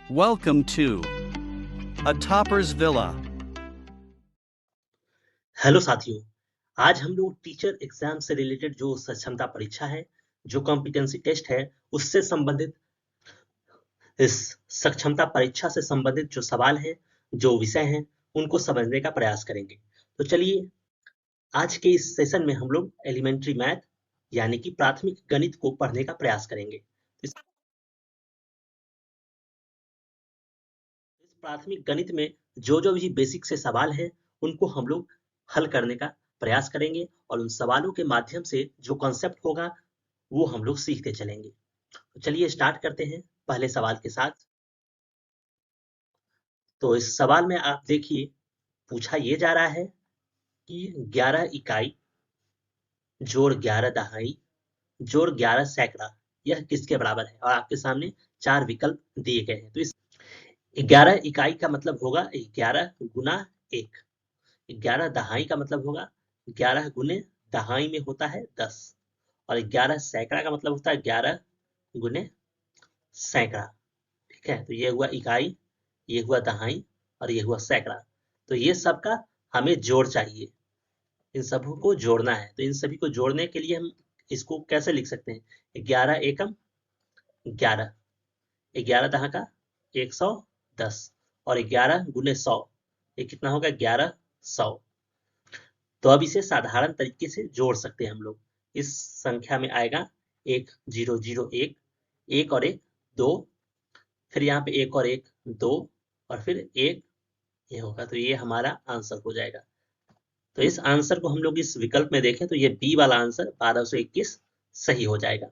Welcome to A Topper's Villa. Hello साथियों, आज हम लोग टीचर एग्जाम से रिलेटेड जो सक्षमता परीक्षा है, जो कॉम्पिटेंसी टेस्ट है, उससे संबंधित इस सक्षमता परीक्षा से संबंधित जो सवाल हैं, जो विषय हैं, उनको समझने का प्रयास करेंगे। तो चलिए, आज के इस सेशन में हम लोग एलिमेंट्री मैथ यानी कि प्राथमिक गणित को पढ़ने का प्रयास करेंगे। इस प्राथमिक गणित में जो जो भी बेसिक से सवाल हैं, उनको हम लोग हल करने का प्रयास करेंगे और उन सवालों के माध्यम से जो कॉन्सेप्ट होगा वो हम लोग सीखते चलेंगे। तो चलिए स्टार्ट करते हैं पहले सवाल के साथ। तो इस सवाल में आप देखिए, पूछा ये जा रहा है कि 11 इकाई जोड़ 11 दहाई जोड़ 11 सैकड़ा यह किसके बराबर है, और आपके सामने 4 विकल्प दिए गए हैं। तो इस 11 इकाई का मतलब होगा 11 गुना 1, 11 दहाई का मतलब होगा 11 गुने दहाई में होता है 10, और 11 सैकड़ा का मतलब होता है 11 गुने सैकड़ा। ठीक है, तो ये हुआ इकाई, ये हुआ दहाई और ये हुआ सैकड़ा। तो ये सबका हमें जोड़ चाहिए, इन सबको को जोड़ना है। तो इन सभी को जोड़ने के लिए हम इसको कैसे लिख सकते हैं? 11 एकम 11, 11 दहा का 110, और 11 गुने 100 ये कितना होगा? 1100। तो अब इसे साधारण तरीके से जोड़ सकते हैं हम लोग। इस संख्या में आएगा 1001, एक और एक 2, फिर यहाँ पे एक और एक 2, और फिर एक ये होगा। तो ये हमारा आंसर हो जाएगा। तो इस आंसर को हम लोग इस विकल्प में देखें तो ये बी वाला आंसर 1221 सही हो जाएगा।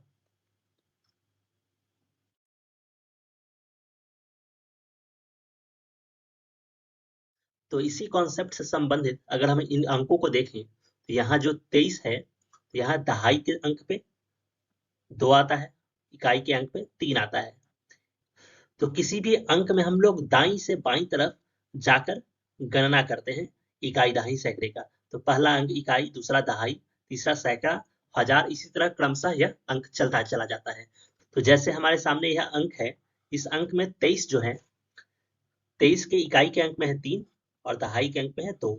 तो इसी कॉन्सेप्ट से संबंधित अगर हम इन अंकों को देखें तो यहाँ जो 23 है, तो यहाँ दहाई के अंक पे 2 आता है, इकाई के अंक पे 3 आता है। तो किसी भी अंक में हम लोग दाईं से बाईं तरफ जाकर गणना करते हैं इकाई दहाई सैकड़े का। तो पहला अंक इकाई, दूसरा दहाई, तीसरा सैकड़ा, हजार, इसी तरह क्रमशः यह अंक चलता चला जाता है। तो जैसे हमारे सामने यह अंक है, इस अंक में 23 जो है, 23 के इकाई के अंक में है 3 और दहाई के अंक में है 2।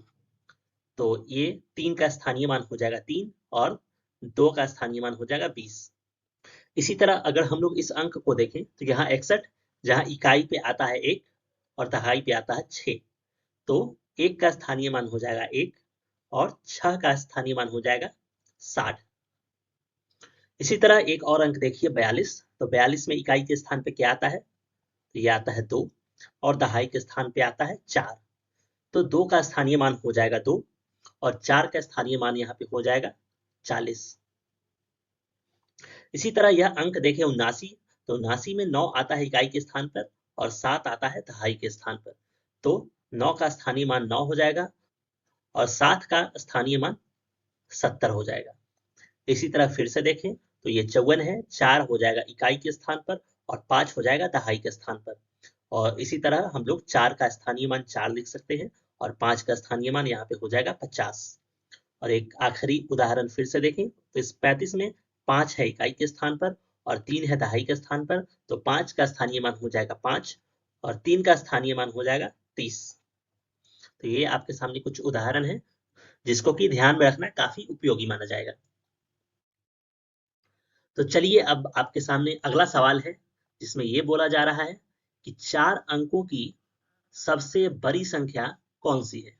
तो ये 3 का स्थानीय मान हो जाएगा 3 और 2 का स्थानीय मान हो जाएगा 20। इसी तरह अगर हम लोग इस अंक को देखें तो यहाँ 61, जहाँ इकाई पे आता है 1 और दहाई पे आता है 6। तो 1 का स्थानीय मान हो जाएगा 1 और 6 का स्थानीय मान हो जाएगा 60। इसी तरह एक और अंक देखिए 42। तो 42 में इकाई के स्थान पे क्या आता है? तो ये आता है 2 और दहाई के स्थान पे आता है 4। तो 2 का स्थानीय मान हो जाएगा 2 और 4 का स्थानीय मान यहाँ पे हो जाएगा 40। इसी तरह यह अंक देखें 79। तो 79 में 9 आता है इकाई के स्थान पर और 7 आता है दहाई के स्थान पर। तो 9 का स्थानीय मान 9 हो जाएगा और 7 का स्थानीय मान 70 हो जाएगा। इसी तरह फिर से देखें तो ये 54 है, 4 हो जाएगा इकाई के स्थान पर और 5 हो जाएगा दहाई के स्थान पर। और इसी तरह हम लोग 4 का स्थानीय मान 4 लिख सकते हैं और 5 का स्थानीय मान यहाँ पे हो जाएगा 50। और एक आखिरी उदाहरण फिर से देखें तो इस 35 में 5 है इकाई के स्थान पर और 3 है दहाई के स्थान पर। तो 5 का स्थानीय मान हो जाएगा 5 और 3 का स्थानीय मान हो जाएगा 30। तो ये आपके सामने कुछ उदाहरण है जिसको कि ध्यान में रखना काफी उपयोगी माना जाएगा। तो चलिए अब आपके सामने अगला सवाल है जिसमें ये बोला जा रहा है कि 4 अंकों की सबसे बड़ी संख्या कौन सी है।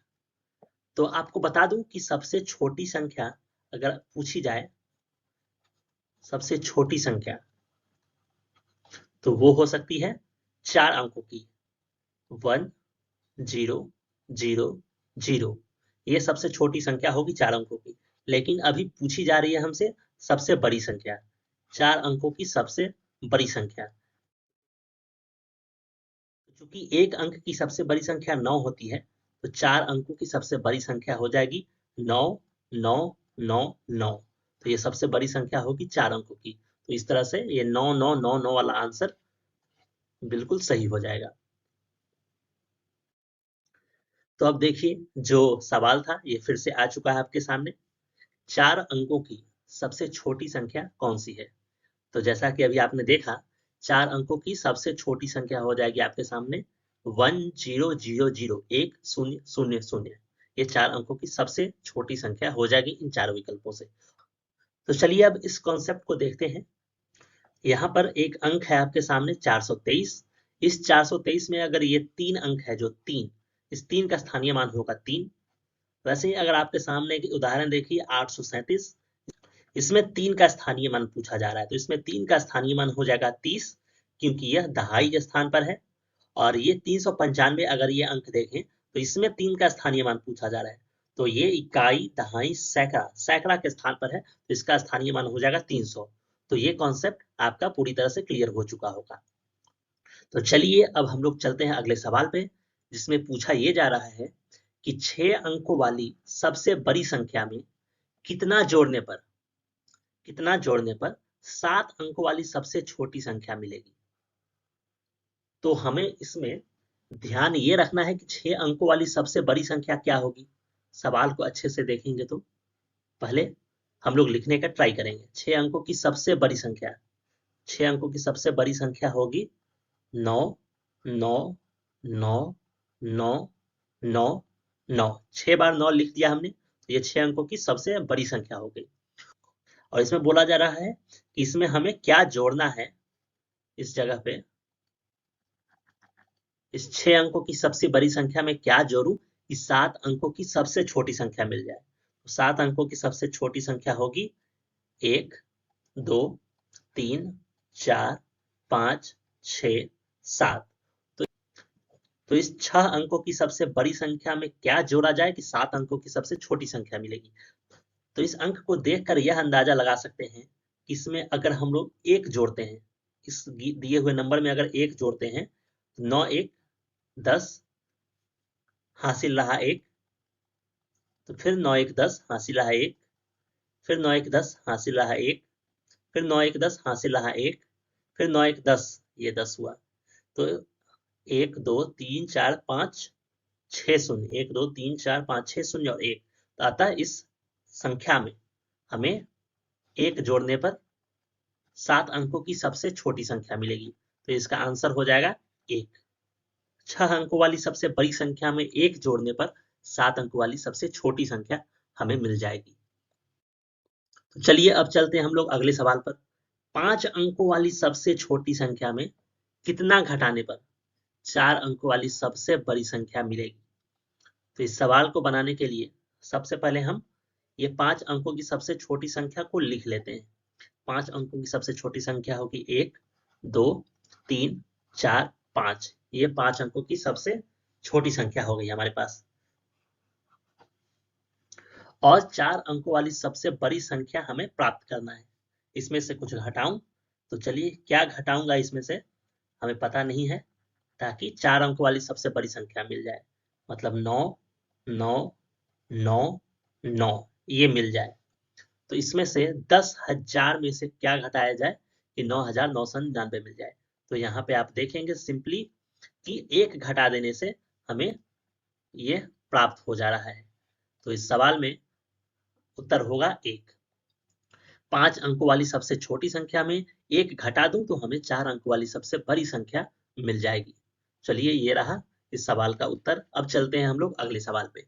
तो आपको बता दूं कि सबसे छोटी संख्या अगर पूछी जाए, सबसे छोटी संख्या तो वो हो सकती है 4 अंकों की, 1 0 0 0। ये सबसे छोटी संख्या होगी 4 अंकों की। लेकिन अभी पूछी जा रही है हमसे सबसे बड़ी संख्या, 4 अंकों की सबसे बड़ी संख्या। चूंकि एक अंक की सबसे बड़ी संख्या 9 होती है, तो 4 अंकों की सबसे बड़ी संख्या हो जाएगी 9 9 9 9। तो ये सबसे बड़ी संख्या होगी 4 अंकों की। तो इस तरह से ये 9 9 9 9 वाला आंसर बिल्कुल सही हो जाएगा। तो अब देखिए जो सवाल था ये फिर से आ चुका है आपके सामने, 4 अंकों की सबसे छोटी संख्या कौन सी है। तो जैसा कि अभी आपने देखा 4 अंकों की सबसे छोटी संख्या हो जाएगी आपके सामने 1000, 1000। ये 4 अंकों की सबसे छोटी संख्या हो जाएगी इन चारों विकल्पों से। तो चलिए अब इस कॉन्सेप्ट को देखते हैं। यहाँ पर एक अंक है आपके सामने 423। इस 423 में अगर ये 3 अंक है जो 3, इस 3 का स्थानीय मान होगा 3। वैसे ही अगर आपके सामने एक उदाहरण देखिए 837, इसमें 3 का स्थानीय मान पूछा जा रहा है, तो इसमें 3 का स्थानीय मान हो जाएगा 30, क्योंकि यह दहाई के स्थान पर है। और ये 395 अगर ये अंक देखें तो इसमें 3 का स्थानीय मान पूछा जा रहा है, तो ये इकाई, दहाई, सैकड़ा, सैकड़ा के स्थान पर है, तो इसका स्थानीय मान हो जाएगा 300। तो ये कॉन्सेप्ट आपका पूरी तरह से क्लियर हो चुका होगा। तो चलिए अब हम लोग चलते हैं अगले सवाल पे, जिसमें पूछा ये जा रहा है कि 6 अंकों वाली सबसे बड़ी संख्या में कितना जोड़ने पर 7 अंकों वाली सबसे छोटी संख्या मिलेगी। तो हमें इसमें ध्यान ये रखना है कि 6 अंकों वाली सबसे बड़ी संख्या क्या होगी। सवाल को अच्छे से देखेंगे तो पहले हम लोग लिखने का ट्राई करेंगे। 6 अंकों की सबसे बड़ी संख्या, 6 अंकों की सबसे बड़ी संख्या होगी 9 9 9 9 9 9। 6 बार 9 लिख दिया हमने, तो ये 6 अंकों की सबसे बड़ी संख्या हो गई। और इसमें बोला जा रहा है कि इसमें हमें क्या जोड़ना है। इस जगह पे इस 6 अंकों की सबसे बड़ी संख्या में क्या जोड़ूं कि 7 अंकों की सबसे छोटी संख्या मिल जाए। तो 7 अंकों की सबसे छोटी संख्या होगी 1 2 3 4 5 6 7। तो इस 6 अंकों की सबसे बड़ी संख्या में क्या जोड़ा जाए कि 7 अंकों की सबसे छोटी संख्या मिलेगी। तो इस अंक को देखकर यह अंदाजा लगा सकते हैं कि इसमें अगर हम लोग 1 जोड़ते हैं, इस दिए हुए नंबर में अगर 1 जोड़ते हैं, 9 1 10 हासिल रहा 1, तो फिर 9 1 10 हासिल रहा 1, फिर 9 1 10 हासिल रहा 1, फिर 9 1 10 हासिल रहा 1, फिर 9 1 10, ये 10 हुआ। तो 1 2 3 4 5 6 शून्य, 1 2 3 4 5 6 शून्य और 1। तो अतः इस संख्या में हमें 1 जोड़ने पर 7 अंकों की सबसे छोटी संख्या मिलेगी। तो इसका आंसर हो जाएगा 1। 6 अंकों वाली सबसे बड़ी संख्या में 1 जोड़ने पर 7 अंकों वाली सबसे छोटी संख्या हमें मिल जाएगी। तो चलिए अब चलते हैं हम लोग अगले सवाल पर। 5 अंकों वाली सबसे छोटी संख्या में कितना घटाने पर 4 अंकों वाली सबसे बड़ी संख्या मिलेगी। तो इस सवाल को बनाने के लिए सबसे पहले हम ये 5 अंकों की सबसे छोटी संख्या को लिख लेते हैं। 5 अंकों की सबसे छोटी संख्या होगी 1 2 3 4 5। ये 5 अंकों की सबसे छोटी संख्या हो गई हमारे पास। और 4 अंकों वाली सबसे बड़ी संख्या हमें प्राप्त करना है। इसमें से कुछ घटाऊं, तो चलिए क्या घटाऊंगा इसमें से हमें पता नहीं है, ताकि 4 अंकों वाली सबसे बड़ी संख्या मिल जाए। मतलब 9 9 9 9 ये मिल जाए। तो इसमें से 10,000 में से क्या घटाया जाए कि 9,999 मिल जाए। तो यहाँ पे आप देखेंगे सिंपली कि 1 घटा देने से हमें ये प्राप्त हो जा रहा है। तो इस सवाल में उत्तर होगा 1। 5 अंकों वाली सबसे छोटी संख्या में 1 घटा दूं तो हमें 4 अंकों वाली सबसे बड़ी संख्या मिल जाएगी। चलिए ये रहा इस सवाल का उत्तर। अब चलते हैं हम लोग अगले सवाल पे।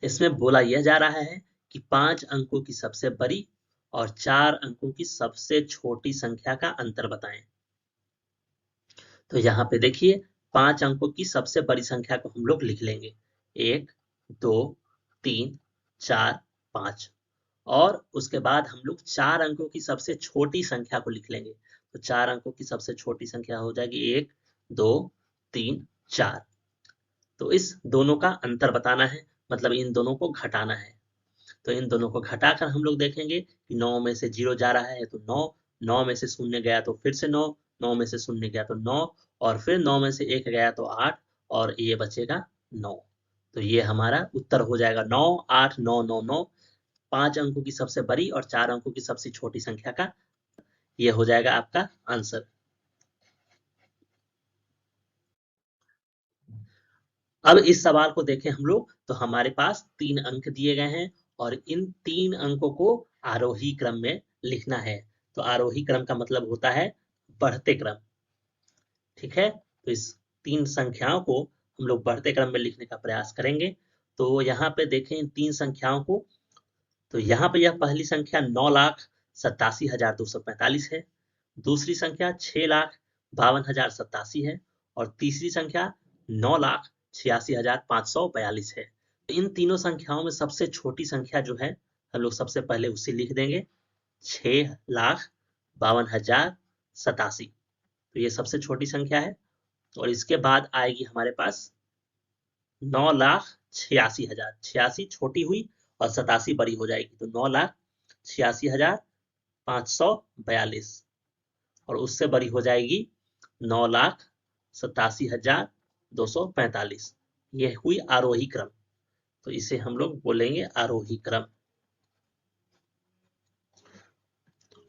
इसमें बोला यह जा रहा है कि 5 अंकों की सबसे बड़ी और 4 अंकों की सबसे छोटी संख्या का अंतर बताएं। तो यहाँ पे देखिए 5 अंकों की सबसे बड़ी संख्या को हम लोग लिख लेंगे 1 2 3 4 5, और उसके बाद हम लोग 4 अंकों की सबसे छोटी संख्या को लिख लेंगे। तो 4 अंकों की सबसे छोटी संख्या हो जाएगी 1 2 3 4। तो इस दोनों का अंतर बताना है, मतलब इन दोनों को घटाना है। तो इन दोनों को घटाकर हम लोग देखेंगे कि 9 में से 0 जा रहा है तो 9, 9 में से 0 गया तो फिर से 9, 9 में से 0 गया तो 9, और फिर 9 में से 1 गया तो 8, और ये बचेगा 9। तो ये हमारा उत्तर हो जाएगा 9 8 9 9 9। 5 अंकों की सबसे बड़ी और 4 अंकों की सबसे छोटी संख्या का ये हो जाएगा आपका आंसर। अब इस सवाल को देखें हम लोग, तो हमारे पास 3 अंक दिए गए हैं और इन 3 अंकों को आरोही क्रम में लिखना है। तो आरोही क्रम का मतलब होता है बढ़ते क्रम। ठीक है, तो इस 3 संख्याओं को हम लोग बढ़ते क्रम में लिखने का प्रयास करेंगे। तो यहाँ पे देखें इन 3 संख्याओं को, तो यहाँ पे यह पहली संख्या 9,87,245 है, दूसरी संख्या 6,52,087 है और तीसरी संख्या 9,86,542 है। तो इन तीनों संख्याओं में सबसे छोटी संख्या जो है हम लोग सबसे पहले उसे लिख देंगे 6,52,087। तो ये सबसे छोटी संख्या है और इसके बाद आएगी हमारे पास 9,86,000। 86 छोटी हुई और 87 बड़ी हो जाएगी, तो 9,86,542 और उससे बड़ी हो जाएगी 9,87,245। यह हुई आरोही क्रम, तो इसे हम लोग बोलेंगे आरोही क्रम।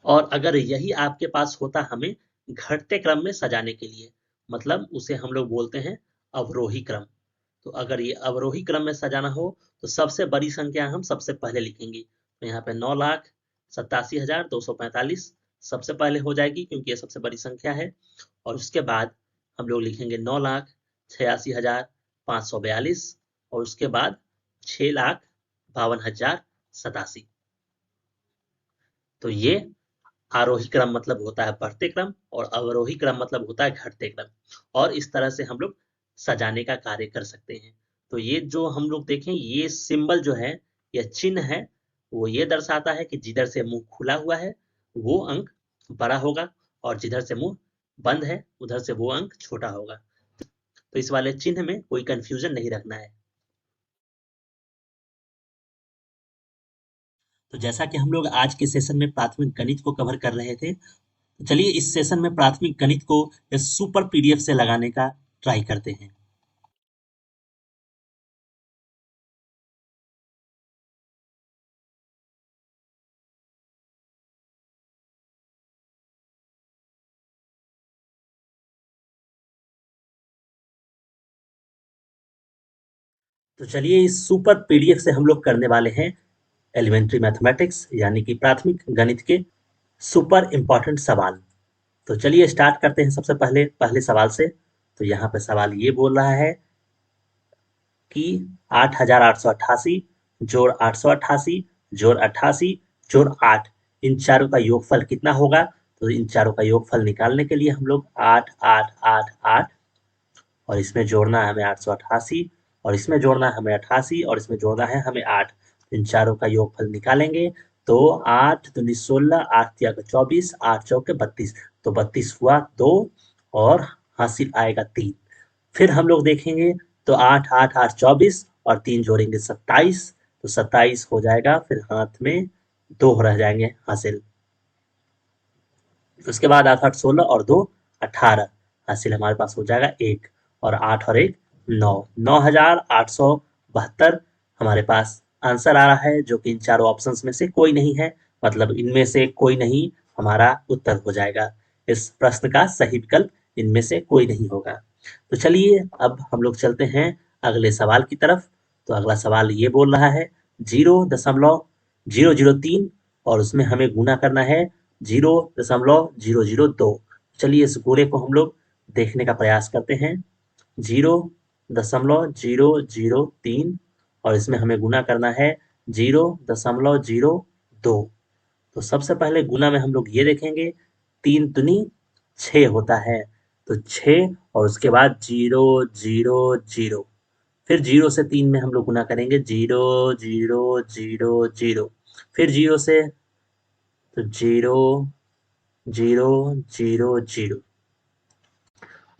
और अगर यही आपके पास होता हमें घटते क्रम में सजाने के लिए, मतलब उसे हम लोग बोलते हैं अवरोही क्रम। तो अगर ये अवरोही क्रम में सजाना हो तो सबसे बड़ी संख्या हम सबसे पहले लिखेंगे। तो यहाँ पे 9,87,245 सबसे पहले हो जाएगी क्योंकि ये सबसे बड़ी संख्या है, और उसके बाद हम लोग लिखेंगे 9,86,542 और उसके बाद 6,52,087। तो ये आरोही क्रम मतलब होता है बढ़ते क्रम और अवरोही क्रम मतलब होता है घटते क्रम, और इस तरह से हम लोग सजाने का कार्य कर सकते हैं। तो ये जो हम लोग देखें, ये सिंबल जो है, यह चिन्ह है, वो ये दर्शाता है कि जिधर से मुंह खुला हुआ है वो अंक बड़ा होगा और जिधर से मुंह बंद है उधर से वो अंक छोटा होगा। तो इस वाले चिन्ह में कोई कंफ्यूजन नहीं रखना है। तो जैसा कि हम लोग आज के सेशन में प्राथमिक गणित को कवर कर रहे थे, तो चलिए इस सेशन में प्राथमिक गणित को इस सुपर पीडीएफ से लगाने का ट्राई करते हैं। तो चलिए इस सुपर पीडीएफ से हम लोग करने वाले हैं एलिमेंट्री मैथमेटिक्स यानी कि प्राथमिक गणित के सुपर इंपॉर्टेंट सवाल। तो चलिए स्टार्ट करते हैं सबसे पहले पहले सवाल से। तो यहाँ पे सवाल ये बोल रहा है कि 8,888 जोड़ 888 जोड़ 88 जोड़ 8, इन चारों का योगफल कितना होगा। तो इन चारों का योगफल निकालने के लिए हम लोग 8 8 8 8 और इसमें जोड़ना है हमें 888 और इसमें जोड़ना है हमें 88 और इसमें जोड़ना है हमें 8। इन चारों का योगफल निकालेंगे तो 8 दूनी 16, 8 तिया 24, 8 चौके 32, तो 32 हुआ 2 और हासिल आएगा 3। फिर हम लोग देखेंगे तो 8 8 8 24 और 3 जोड़ेंगे 27, तो 27 हो जाएगा, फिर हाथ में 2 रह जाएंगे हासिल। उसके बाद 8 8 16 और 2 18, हासिल हमारे पास हो जाएगा 1 और 8 और 1 9, 9,872 हमारे पास आंसर आ रहा है, जो कि इन चारों ऑप्शंस में से कोई नहीं है, मतलब इनमें से कोई नहीं हमारा उत्तर हो जाएगा। इस प्रश्न का सही विकल्प इनमें से कोई नहीं होगा। तो चलिए अब हम लोग चलते हैं अगले सवाल की तरफ। तो अगला सवाल ये बोल रहा है 0.003 और उसमें हमें गुना करना है 0.002। चलिए इस गुणे को हम लोग देखने का प्रयास करते हैं। 0.003 और इसमें हमें गुना करना है 0.02। तो सबसे पहले गुना में हम लोग ये देखेंगे 3 दूनी 6 होता है, तो 6 और उसके बाद 0.0.0, फिर 0 से 3 में हम लोग गुना करेंगे 0.0.0.0, फिर 0 से तो 0.0.0.0।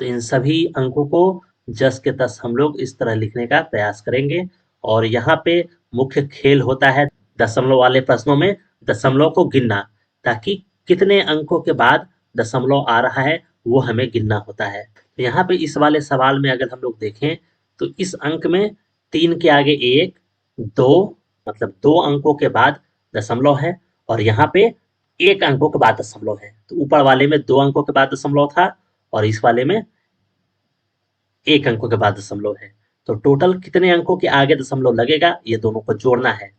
तो इन सभी अंकों को जस के तस हम लोग इस तरह लिखने का प्रयास करेंगे। और यहाँ पे मुख्य खेल होता है दशमलव वाले प्रश्नों में दशमलव को गिनना, ताकि कितने अंकों के बाद दशमलव आ रहा है वो हमें गिनना होता है। तो यहाँ पे इस वाले सवाल में अगर हम लोग देखें तो इस अंक में 3 के आगे 1 2, मतलब 2 अंकों के बाद दशमलव है, और यहाँ पे 1 अंकों के बाद दशमलव है। तो ऊपर वाले में 2 अंकों के बाद दशमलव था और इस वाले में 1 अंकों के बाद दशमलव है। तो टोटल कितने अंकों के आगे दशमलव लगेगा, ये दोनों को जोड़ना है।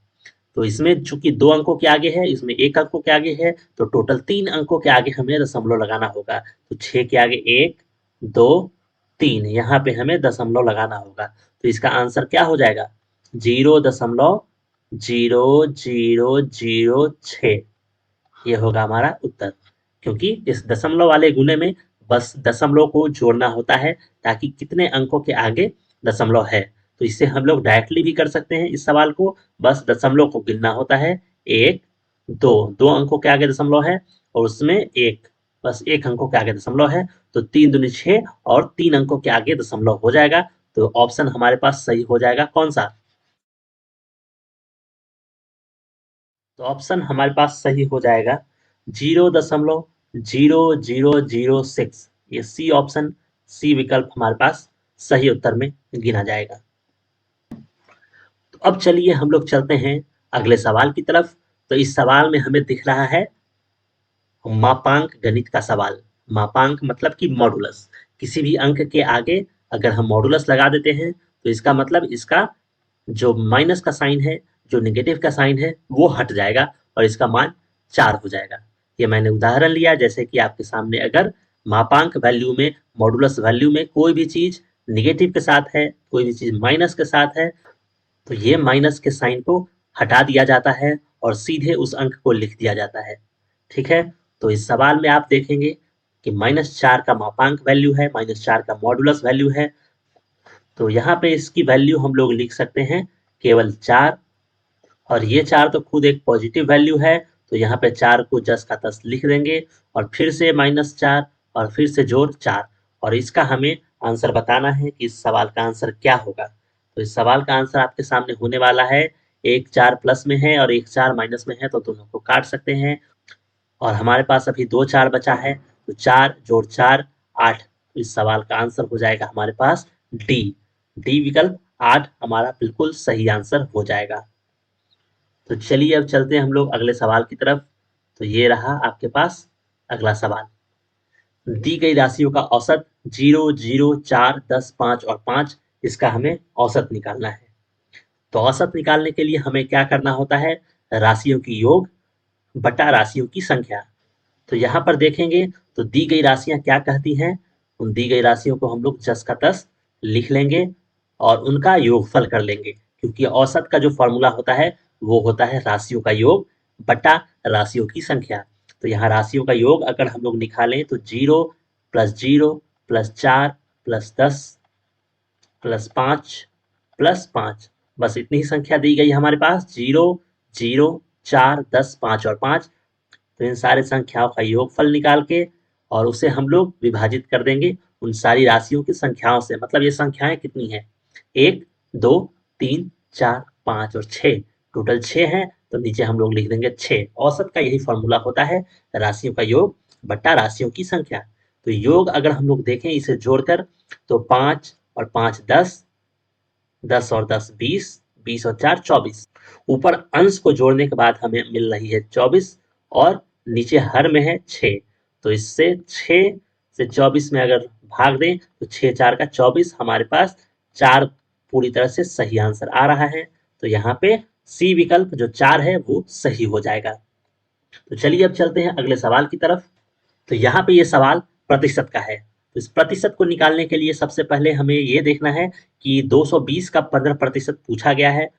तो इसमें चूंकि 2 अंकों के आगे है, इसमें 1 अंकों के आगे है, तो टोटल 3 अंकों के आगे हमें दशमलव लगाना होगा। तो 6 के आगे 1, 2, 3, यहाँ पे हमें दशमलव लगाना होगा। तो इसका आंसर क्या हो जाएगा? 0.0006। ये होगा हमारा उत्तर, क्योंकि इस दशमलव वाले गुणे में बस दशमलव को जोड़ना होता है ताकि कितने अंकों के आगे दशमलव है। तो इससे हम लोग डायरेक्टली भी कर सकते हैं इस सवाल को, बस दशमलव को गिनना होता है। 1, 2, 2 अंकों के आगे दशमलव है और उसमें 1, बस 1 अंकों के आगे दशमलव है। तो 3 दूनी 6 और 3 अंकों के आगे दशमलव हो जाएगा। तो ऑप्शन हमारे पास सही हो जाएगा कौन सा? तो ऑप्शन हमारे पास सही हो जाएगा 0.0006। ये सी ऑप्शन, सी विकल्प हमारे पास सही उत्तर में गिना जाएगा। तो अब चलिए हम लोग चलते हैं अगले सवाल की तरफ। तो इस सवाल में हमें दिख रहा है मापांक गणित का सवाल। मापांक मतलब कि मॉडुलस। किसी भी अंक के आगे अगर हम मॉडुलस लगा देते हैं तो इसका मतलब इसका जो माइनस का साइन है, जो नेगेटिव का साइन है, वो हट जाएगा और इसका मान 4 हो जाएगा। ये मैंने उदाहरण लिया, जैसे कि आपके सामने अगर मापांक वैल्यू में, मॉडुलस वैल्यू में कोई भी चीज निगेटिव के साथ है, कोई भी चीज माइनस के साथ है, तो ये माइनस के साइन को हटा दिया जाता है और सीधे उस अंक को लिख दिया जाता है। ठीक है, तो इस सवाल में आप देखेंगे कि -4 का मापांक वैल्यू है, -4 का मॉडुलस वैल्यू है। तो यहाँ पे इसकी वैल्यू हम लोग लिख सकते हैं केवल 4, और ये 4 तो खुद एक पॉजिटिव वैल्यू है। तो यहाँ पे 4 को जस का तस लिख देंगे और फिर से -4 और फिर से जोड़ 4, और इसका हमें आंसर बताना है कि इस सवाल का आंसर क्या होगा। तो इस सवाल का आंसर आपके सामने होने वाला है, एक 4 प्लस में है और एक 4 माइनस में है, तो दोनों को काट सकते हैं और हमारे पास अभी 2 4 बचा है। तो 4 जोड़ 4 8। तो इस सवाल का आंसर हो जाएगा हमारे पास डी। डी विकल्प 8 हमारा बिल्कुल सही आंसर हो जाएगा। तो चलिए अब चलते हैं हम लोग अगले सवाल की तरफ। तो ये रहा आपके पास अगला सवाल। दी गई राशियों का औसत 0, 0, 4, 10, 5 और 5, इसका हमें औसत निकालना है। तो औसत निकालने के लिए हमें क्या करना होता है? राशियों की योग बटा राशियों की संख्या। तो यहाँ पर देखेंगे तो दी गई राशियां क्या कहती हैं? उन दी गई राशियों को हम लोग जस का तस लिख लेंगे और उनका योगफल कर लेंगे, क्योंकि औसत का जो फॉर्मूला होता है वो होता है राशियों का योग बटा राशियों की संख्या। तो यहाँ राशियों का योग अगर हम लोग निकालें तो 0 + 0 + 4 + 10 + 5 + 5, बस इतनी ही संख्या दी गई हमारे पास, 0, 0, 4, 10, 5 और 5। तो इन सारे संख्याओं का योगफल निकाल के और उसे हम लोग विभाजित कर देंगे उन सारी राशियों की संख्याओं से। मतलब ये संख्याएं कितनी हैं? 1, 2, 3, 4, 5 और 6, टोटल 6 हैं। तो नीचे हम लोग लिख देंगे 6। औसत का यही फॉर्मूला होता है, राशियों का योग बटा राशियों की संख्या। तो योग अगर हम लोग देखें इसे जोड़कर, तो 5 और 5 10, 10 और 10 20, 20 और 4 24। ऊपर अंश को जोड़ने के बाद हमें मिल रही है 24 और नीचे हर में है 6। तो इससे 6 से 24 में अगर भाग दें तो 6 4 का 24, हमारे पास 4 पूरी तरह से सही आंसर आ रहा है। तो यहाँ पे सी विकल्प जो 4 है वो सही हो जाएगा। तो चलिए अब चलते हैं अगले सवाल की तरफ। तो यहाँ पे ये सवाल प्रतिशत का है। तो इस प्रतिशत को निकालने के लिए सबसे पहले हमें ये देखना है कि 220 का 15% पूछा गया है।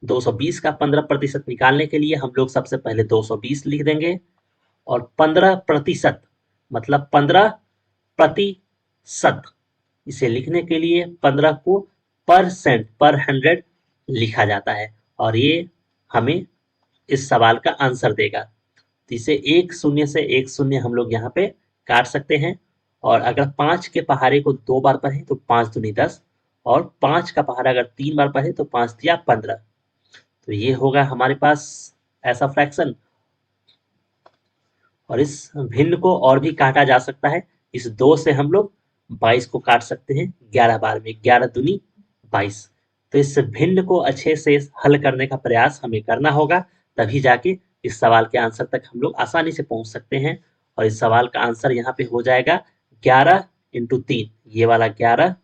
220 का 15% निकालने के लिए हम लोग सबसे पहले 220 लिख देंगे और 15% मतलब 15%, इसे लिखने के लिए 15 को परसेंट, पर 100 लिखा जाता है और ये हमें इस सवाल का आंसर देगा। तो इसे 1 शून्य से 1 शून्य हम लोग यहाँ पे काट सकते हैं, और अगर 5 के पहाड़े को 2 बार पढ़े तो 5 दूनी 10, और 5 का पहाड़ा अगर 3 बार पढ़े तो 5 तिया 15। तो ये होगा हमारे पास ऐसा फ्रैक्शन। और इस भिन्न को और भी काटा जा सकता है। इस 2 से हम लोग 22 को काट सकते हैं 11 बार में, 11 दूनी 22। तो इस भिन्न को अच्छे से हल करने का प्रयास हमें करना होगा, तभी जाके इस सवाल के आंसर तक हम लोग आसानी से पहुंच सकते हैं। और इस सवाल का आंसर यहाँ पे हो जाएगा 11 × 3, ये वाला 11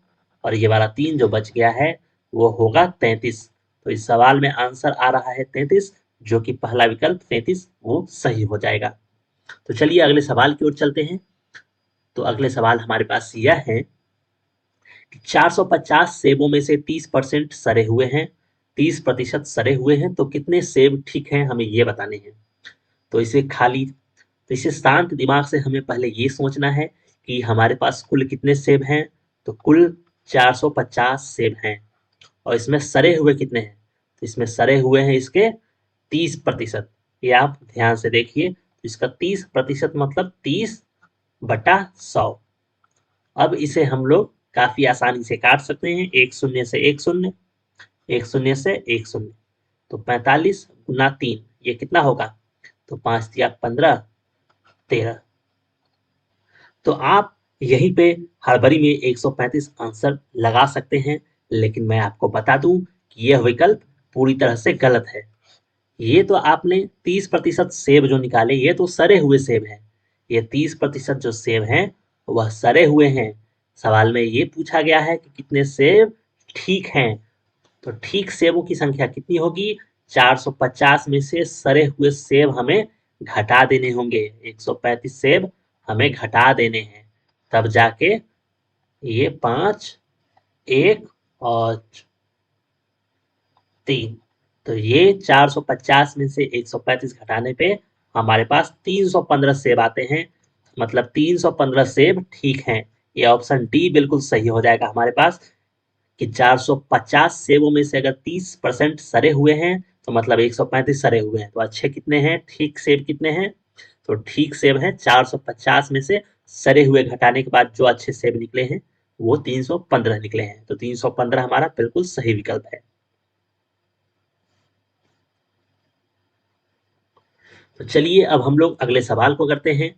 और ये वाला 3 जो बच गया है वो होगा 33। तो इस सवाल में आंसर आ रहा है 33। जो कि पहला विकल्प 33 वो सही हो जाएगा। तो चलिए अगले सवाल की ओर चलते हैं। तो अगले सवाल हमारे पास यह है कि 450 सेबों में से 30% सड़े हुए हैं, 30% सड़े हुए हैं, तो कितने सेब ठीक हैं हमें ये बताने हैं। तो इसे शांत दिमाग से हमें पहले ये सोचना है कि हमारे पास कुल कितने सेब हैं। तो कुल 450 सेब हैं और इसमें सड़े हुए कितने हैं। तो इसमें सड़े हुए हैं इसके 30%। ये आप ध्यान से देखिए, तो इसका 30% मतलब 30/100। अब इसे हम लोग काफी आसानी से काट सकते हैं, एक शून्य से एक शून्य, एक शून्य से एक शून्य। तो 45 गुना 3 ये कितना होगा। तो 5 दिया 15, 13। तो आप यहीं पे हड़बड़ी में 135 आंसर लगा सकते हैं, लेकिन मैं आपको बता दूं कि यह विकल्प पूरी तरह से गलत है। ये तो आपने 30% सेब जो निकाले ये तो सड़े हुए सेब हैं। ये 30% जो सेब हैं वह सड़े हुए हैं। सवाल में ये पूछा गया है कि कितने सेब ठीक हैं। तो ठीक सेबों की संख्या कितनी होगी। 450 में से सड़े हुए सेब हमें घटा देने होंगे, 135 सेब हमें घटा देने हैं, तब जाके ये 5, 1 और 3। तो ये 450 में से 135 घटाने पे हमारे पास 315 सेब आते हैं, मतलब 315 सेब ठीक हैं। ये ऑप्शन डी बिल्कुल सही हो जाएगा हमारे पास कि 450 सेबों में से अगर 30% सड़े हुए हैं तो मतलब 135 सड़े हुए हैं। तो अच्छे कितने हैं, ठीक सेब कितने हैं। तो ठीक सेब है 450 में से सड़े हुए घटाने के बाद जो अच्छे सेब निकले हैं वो 315 निकले हैं। तो 315 हमारा बिल्कुल सही विकल्प है। तो चलिए अब हम लोग अगले सवाल को करते हैं।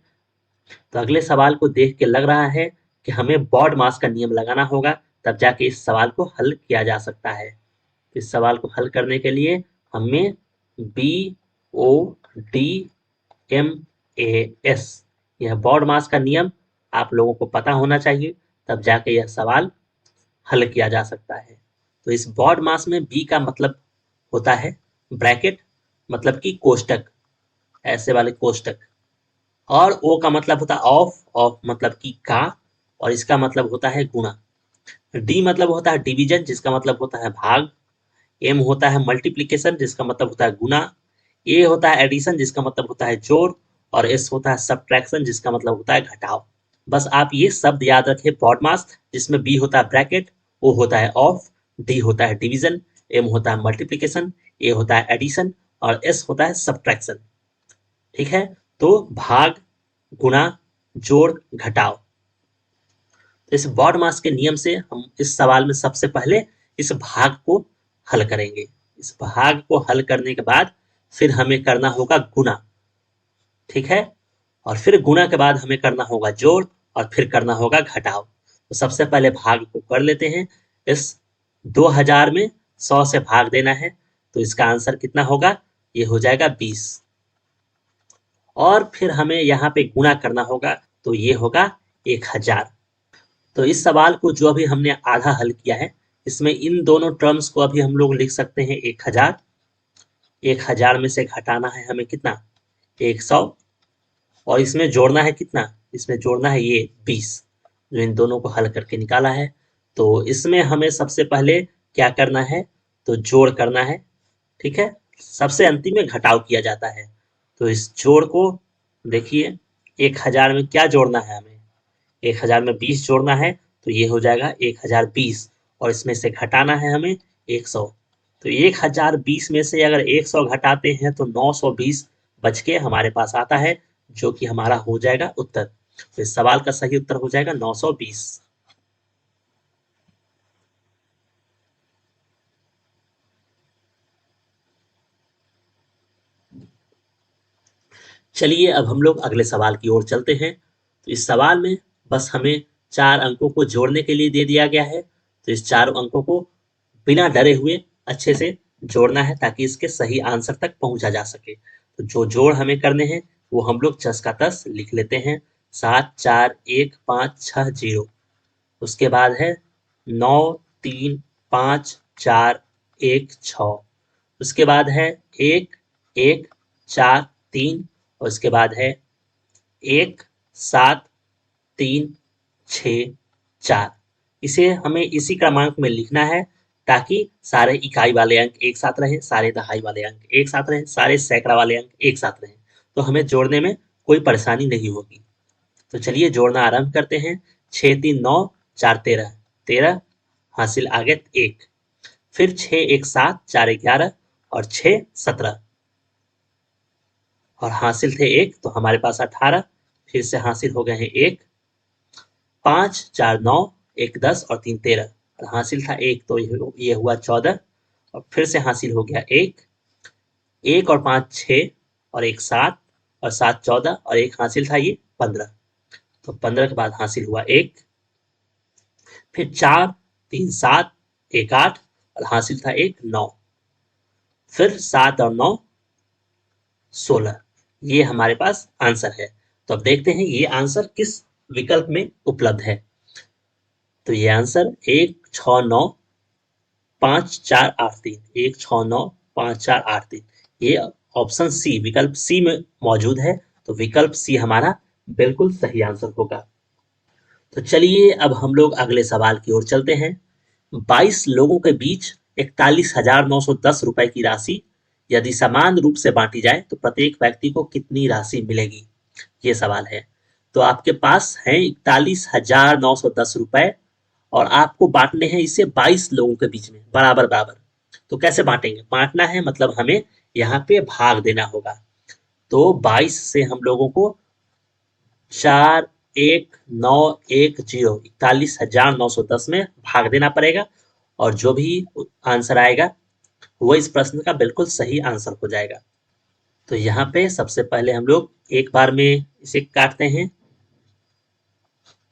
तो अगले सवाल को देख के लग रहा है कि हमें बॉड मास का नियम लगाना होगा, तब जाके इस सवाल को हल किया जा सकता है। इस सवाल को हल करने के लिए हमें BODMAS यह बॉड मास का नियम आप लोगों को पता होना चाहिए, तब जाके यह सवाल हल किया जा सकता है। तो इस बॉड मास में बी का मतलब होता है ब्रैकेट, मतलब कि कोष्टक, ऐसे वाले कोष्टक। और ओ का मतलब होता है ऑफ, ऑफ मतलब कि का, और इसका मतलब होता है गुणा। डी मतलब होता है डिवीजन, जिसका मतलब होता है भाग। एम होता है मल्टीप्लीकेशन, जिसका मतलब होता है गुना। ए होता है एडिशन, जिसका मतलब होता है जोड़। और एस होता है सब्ट्रैक्शन, जिसका मतलब होता है घटाव। बस आप ये शब्द याद रखें, बॉड मास, जिसमें बी होता है ब्रैकेट, ओ होता है ऑफ, डी होता है डिवीजन, एम होता है मल्टीप्लीकेशन, ए होता है एडिशन और एस होता है सब्ट्रैक्शन। ठीक है। तो भाग, गुणा, जोड़, घटाव। तो इस बॉड मास के नियम से हम इस सवाल में सबसे पहले इस भाग को हल करेंगे। इस भाग को हल करने के बाद फिर हमें करना होगा गुणा। ठीक है। और फिर गुणा के बाद हमें करना होगा जोड़ और फिर करना होगा घटाव। तो सबसे पहले भाग को कर लेते हैं। इस 2000 में 100 से भाग देना है, तो इसका आंसर कितना होगा, ये हो जाएगा 20। और फिर हमें यहाँ पे गुणा करना होगा, तो ये होगा 1000। तो इस सवाल को जो अभी हमने आधा हल किया है, इसमें इन दोनों टर्म्स को अभी हम लोग लिख सकते हैं 1000। 1000 में से घटाना है हमें कितना, 100। और इसमें जोड़ना है कितना, इसमें जोड़ना है ये 20, जो इन दोनों को हल करके निकाला है। तो इसमें हमें सबसे पहले क्या करना है, तो जोड़ करना है। ठीक है। सबसे अंतिम में घटाव किया जाता है। तो इस जोड़ को देखिए, 1000 में क्या जोड़ना है हमें, 1000 में 20 जोड़ना है, तो ये हो जाएगा 1020। और इसमें से घटाना है हमें 100। तो 1020 में से अगर 100 घटाते हैं तो 920 बच के हमारे पास आता है, जो कि हमारा हो जाएगा उत्तर। तो इस सवाल का सही उत्तर हो जाएगा 920। चलिए अब हम लोग अगले सवाल की ओर चलते हैं। तो इस सवाल में बस हमें 4 अंकों को जोड़ने के लिए दे दिया गया है। तो इस 4 अंकों को बिना डरे हुए अच्छे से जोड़ना है, ताकि इसके सही आंसर तक पहुंचा जा सके। तो जो जोड़ हमें करने हैं वो हम लोग 10 का 10 लिख लेते हैं। 7 4 1 5 6 0। उसके बाद है 9 3 5 4 1 6। उसके बाद है 1 1 4 3 और इसके बाद है 1 7 3 6 4। इसे हमें इसी क्रमांक में लिखना है ताकि सारे इकाई वाले अंक एक साथ रहें, सारे दहाई वाले अंक एक साथ रहें, सारे सैकड़ा वाले अंक एक साथ रहें, तो हमें जोड़ने में कोई परेशानी नहीं होगी। तो चलिए जोड़ना आरंभ करते हैं। 6 3 9 4 13 13 हासिल आ गए 1, फिर 6 1 7 4 11 और 6 17 और हासिल थे 1, तो हमारे पास 18, फिर से हासिल हो गए हैं 1, 5 4 9 1 10 और 3 13 और हासिल था 1, तो ये हुआ 14 और फिर से हासिल हो गया 1, 1 और 5 6 और 1 7 और 7 14 और 1 हासिल था ये 15, तो 15 के बाद हासिल हुआ 1, फिर 4 3 7 1 8 और हासिल था 1 9, फिर 7 और 9 16। ये हमारे पास आंसर है। तो अब देखते हैं ये आंसर किस विकल्प में उपलब्ध है। तो ये आंसर 1 6 9 5 4 8 3, 1 6 9 5 4 8 3, ये ऑप्शन सी, विकल्प सी में मौजूद है। तो विकल्प सी हमारा बिल्कुल सही आंसर होगा। तो चलिए अब हम लोग अगले सवाल की ओर चलते हैं। 22 लोगों के बीच 41,910 रुपए की राशि यदि समान रूप से बांटी जाए तो प्रत्येक व्यक्ति को कितनी राशि मिलेगी, ये सवाल है। तो आपके पास है 41,910 रुपए और आपको बांटने हैं इसे 22 लोगों के बीच में बराबर बराबर। तो कैसे बांटेंगे? बांटना है मतलब हमें यहाँ पे भाग देना होगा। तो 22 से हम लोगों को 41,910 41,910 में भाग देना पड़ेगा और जो भी आंसर आएगा वो इस प्रश्न का बिल्कुल सही आंसर हो जाएगा। तो यहाँ पे सबसे पहले हम लोग एक बार में इसे काटते हैं।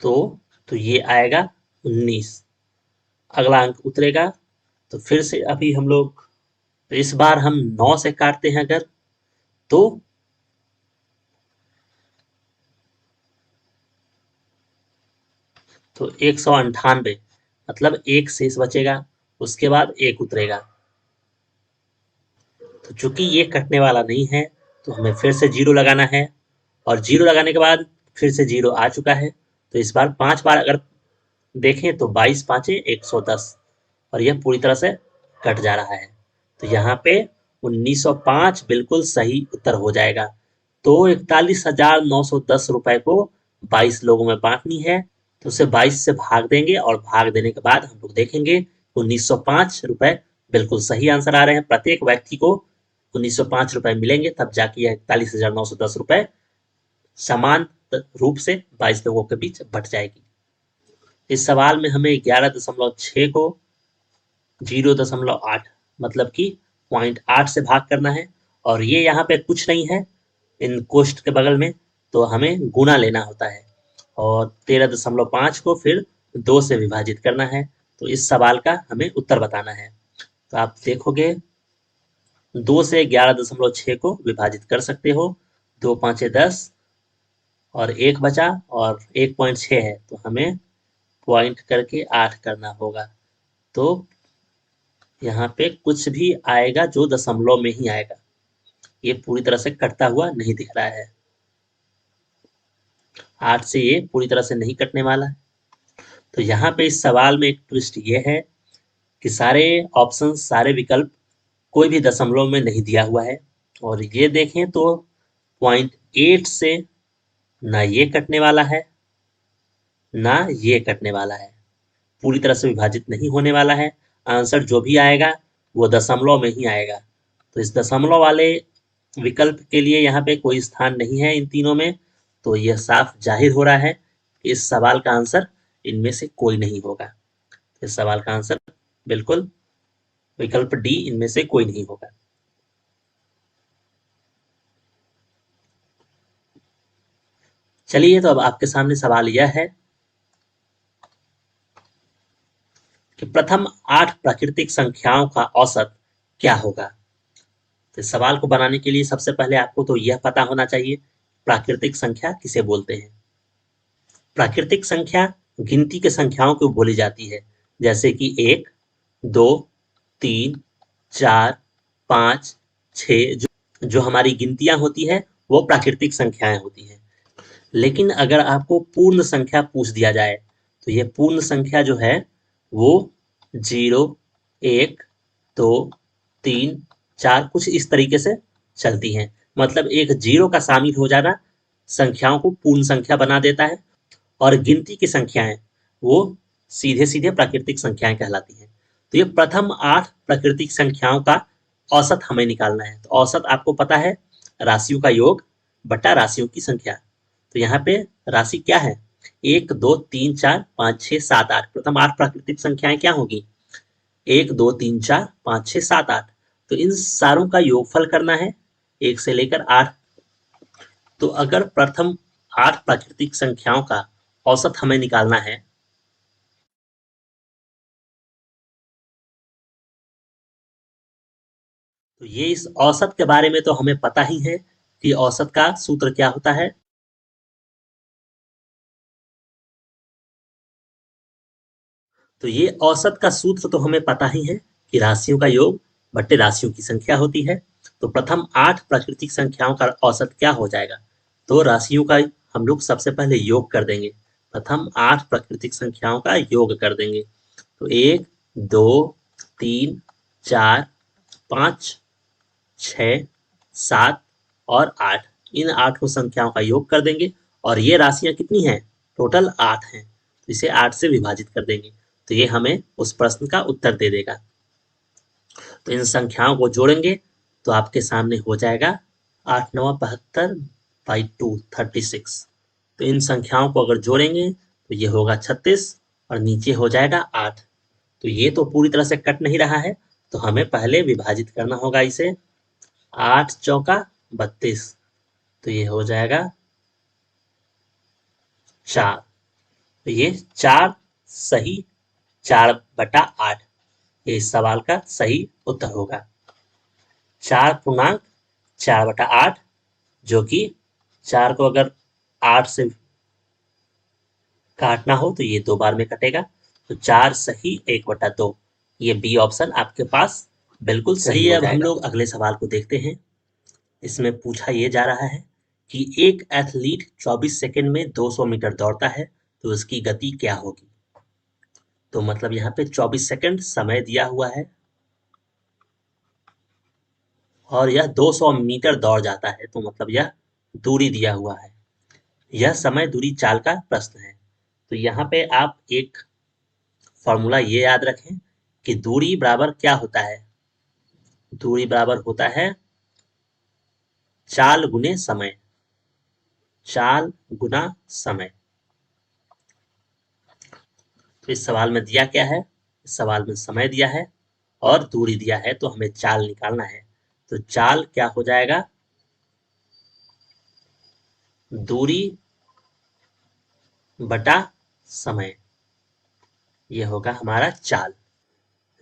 तो ये आएगा 19, अगला अंक उतरेगा। तो फिर से अभी हम लोग, तो इस बार हम 9 से काटते हैं अगर, तो 198, मतलब एक शेष बचेगा, उसके बाद एक उतरेगा। तो चूंकि ये कटने वाला नहीं है तो हमें फिर से जीरो लगाना है और जीरो लगाने के बाद फिर से जीरो आ चुका है। तो इस बार 5 बार अगर देखें तो 22 5 110 और यह पूरी तरह से कट जा रहा है। तो यहाँ पे 1905 बिल्कुल सही उत्तर हो जाएगा। तो 41,910 रुपए को 22 लोगों में बांटनी है, तो उसे 22 से भाग देंगे और भाग देने के बाद हम लोग देखेंगे 1905 रुपए बिल्कुल सही आंसर आ रहे हैं। प्रत्येक व्यक्ति को 1905 रुपए मिलेंगे, तब जाके यह 41,910 रुपए समान रूप से 22 लोगों के बीच बट जाएगी। इस सवाल में हमें 11.6 को 0.8 मतलब कि 0.8 से भाग करना है और ये यहाँ पे कुछ नहीं है इन कोष्ठ के बगल में, तो हमें गुना लेना होता है और 13.5 को फिर 2 से विभाजित करना है। तो इस सवाल का हमें उत्तर बताना है। तो आप देखोगे 2 से 11.6 को विभाजित कर सकते हो, 2 5 10 और 1 बचा और 1.6 है, तो हमें पॉइंट करके 8 करना होगा। तो यहाँ पे कुछ भी आएगा जो दशमलव में ही आएगा, ये पूरी तरह से कटता हुआ नहीं दिख रहा है। 8 से ये पूरी तरह से नहीं कटने वाला है। तो यहाँ पे इस सवाल में एक ट्विस्ट ये है कि सारे ऑप्शन, सारे विकल्प कोई भी दशमलव में नहीं दिया हुआ है और ये देखें तो 0.8 से ना ये कटने वाला है ना ये कटने वाला है, पूरी तरह से विभाजित नहीं होने वाला है। आंसर जो भी आएगा वो दशमलव में ही आएगा। तो इस दशमलव वाले विकल्प के लिए यहाँ पे कोई स्थान नहीं है इन तीनों में। तो यह साफ जाहिर हो रहा है कि इस सवाल का आंसर इनमें से कोई नहीं होगा। इस सवाल का आंसर बिल्कुल विकल्प डी, इनमें से कोई नहीं होगा। चलिए तो अब आपके सामने सवाल यह है कि प्रथम 8 प्राकृतिक संख्याओं का औसत क्या होगा। तो इस सवाल को बनाने के लिए सबसे पहले आपको तो यह पता होना चाहिए प्राकृतिक संख्या किसे बोलते हैं। प्राकृतिक संख्या गिनती के संख्याओं को बोली जाती है, जैसे कि 1 2 3 4 5 6 जो हमारी गिनतियां होती है वो प्राकृतिक संख्याएं होती हैं। लेकिन अगर आपको पूर्ण संख्या पूछ दिया जाए तो ये पूर्ण संख्या जो है वो 0, 1, 2, 3, 4 कुछ इस तरीके से चलती हैं। मतलब एक 0 का शामिल हो जाना संख्याओं को पूर्ण संख्या बना देता है, और गिनती की संख्याएं वो सीधे सीधे प्राकृतिक संख्याएं कहलाती हैं। तो ये प्रथम 8 प्राकृतिक संख्याओं का औसत हमें निकालना है। तो औसत आपको पता है, राशियों का योग बटा राशियों की संख्या। तो यहाँ पे राशि क्या है, 1, 2, 3, 4, 5, 6, 7, 8। प्रथम 8 प्राकृतिक संख्याएं क्या होगी, 1, 2, 3, 4, 5, 6, 7, 8। तो इन सारों का योगफल करना है 1 से लेकर 8। तो अगर प्रथम 8 प्राकृतिक संख्याओं का औसत हमें निकालना है, तो ये इस औसत के बारे में तो हमें पता ही है कि औसत का सूत्र क्या होता है। तो ये औसत का सूत्र तो हमें पता ही है कि राशियों का योग बट्टे राशियों की संख्या होती है। तो प्रथम 8 प्राकृतिक संख्याओं का औसत क्या हो जाएगा, तो राशियों का हम लोग सबसे पहले योग कर देंगे। प्रथम 8 प्राकृतिक संख्याओं का योग कर देंगे। तो 1, 2, 3, 4, 5, 6, 7 और 8, इन 8 संख्याओं का योग कर देंगे। और ये राशियां कितनी हैं, टोटल 8 हैं, तो इसे 8 से विभाजित कर देंगे। तो ये हमें उस प्रश्न का उत्तर दे देगा। तो इन संख्याओं को जोड़ेंगे तो आपके सामने हो जाएगा 8 9 72 बाई 2 36। तो इन संख्याओं को अगर जोड़ेंगे तो ये होगा 36 और नीचे हो जाएगा 8। तो ये तो पूरी तरह से कट नहीं रहा है, तो हमें पहले विभाजित करना होगा इसे। 8 चौका 32, तो ये हो जाएगा 4। तो ये 4 सही, 4/8 ये इस सवाल का सही उत्तर होगा। 4.4/8, जो कि 4 को अगर 8 से काटना हो तो ये 2 बार में कटेगा। तो 4 सही 1/2, ये बी ऑप्शन आपके पास बिल्कुल सही है। अब हम लोग अगले सवाल को देखते हैं। इसमें पूछा ये जा रहा है कि एक एथलीट 24 सेकंड में 200 मीटर दौड़ता है, तो उसकी गति क्या होगी। तो मतलब यहाँ पे 24 सेकंड समय दिया हुआ है और यह 200 मीटर दौड़ जाता है, तो मतलब यह दूरी दिया हुआ है। यह समय दूरी चाल का प्रश्न है। तो यहाँ पे आप एक फॉर्मूला ये याद रखें कि दूरी बराबर क्या होता है, दूरी बराबर होता है चाल गुने समय, चाल गुना समय। तो इस सवाल में दिया क्या है, इस सवाल में समय दिया है और दूरी दिया है, तो हमें चाल निकालना है। तो चाल क्या हो जाएगा, दूरी बटा समय, ये होगा हमारा चाल।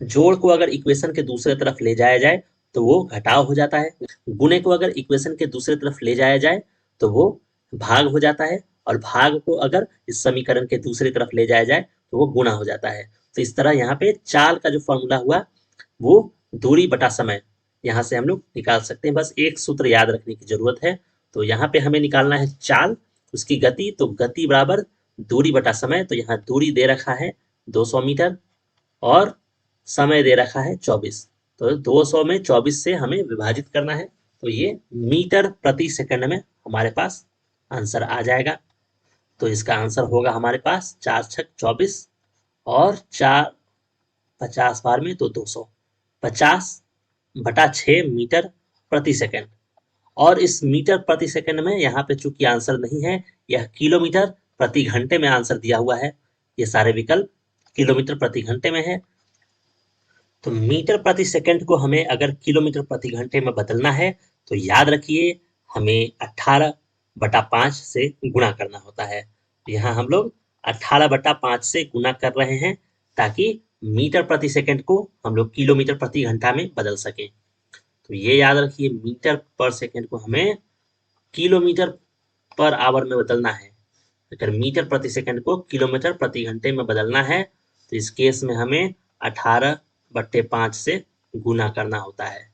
जोड़ को अगर इक्वेशन के दूसरे तरफ ले जाया जाए तो वो घटाव हो जाता है, गुणे को अगर इक्वेशन के दूसरे तरफ ले जाया जाए तो वो भाग हो जाता है, और भाग को अगर इस समीकरण के दूसरी तरफ ले जाया जाए तो वो गुणा हो जाता है। तो इस तरह यहाँ पे चाल का जो फॉर्मूला हुआ वो दूरी बटा समय, यहाँ से हम लोग निकाल सकते हैं। बस एक सूत्र याद रखने की जरूरत है। तो यहाँ पे हमें निकालना है चाल, उसकी गति, तो गति बराबर दूरी बटा समय। तो यहाँ दूरी दे रखा है 200 मीटर और समय दे रखा है 24। तो 200 में 24 से हमें विभाजित करना है, तो ये मीटर प्रति सेकंड में हमारे पास आंसर आ जाएगा। तो इसका आंसर होगा हमारे पास 4 छक 24 और 4 50 बार में तो 200, 50/6 मीटर प्रति सेकंड। और इस मीटर प्रति सेकंड में यहाँ पे चूंकि आंसर नहीं है, यह किलोमीटर प्रति घंटे में आंसर दिया हुआ है। ये सारे विकल्प किलोमीटर प्रति घंटे में है। तो मीटर प्रति सेकंड को हमें अगर किलोमीटर प्रति घंटे में बदलना है तो याद रखिए हमें 18/5 से गुणा करना होता है। तो यहाँ हम लोग 18/5 से गुणा कर रहे हैं ताकि मीटर प्रति सेकंड को हम लोग किलोमीटर प्रति घंटा में बदल सकें। तो ये याद रखिए मीटर पर सेकंड को हमें किलोमीटर पर आवर में बदलना है। अगर मीटर प्रति सेकंड को किलोमीटर प्रति घंटे में बदलना है तो इस केस में हमें 18/5 से गुना करना होता है।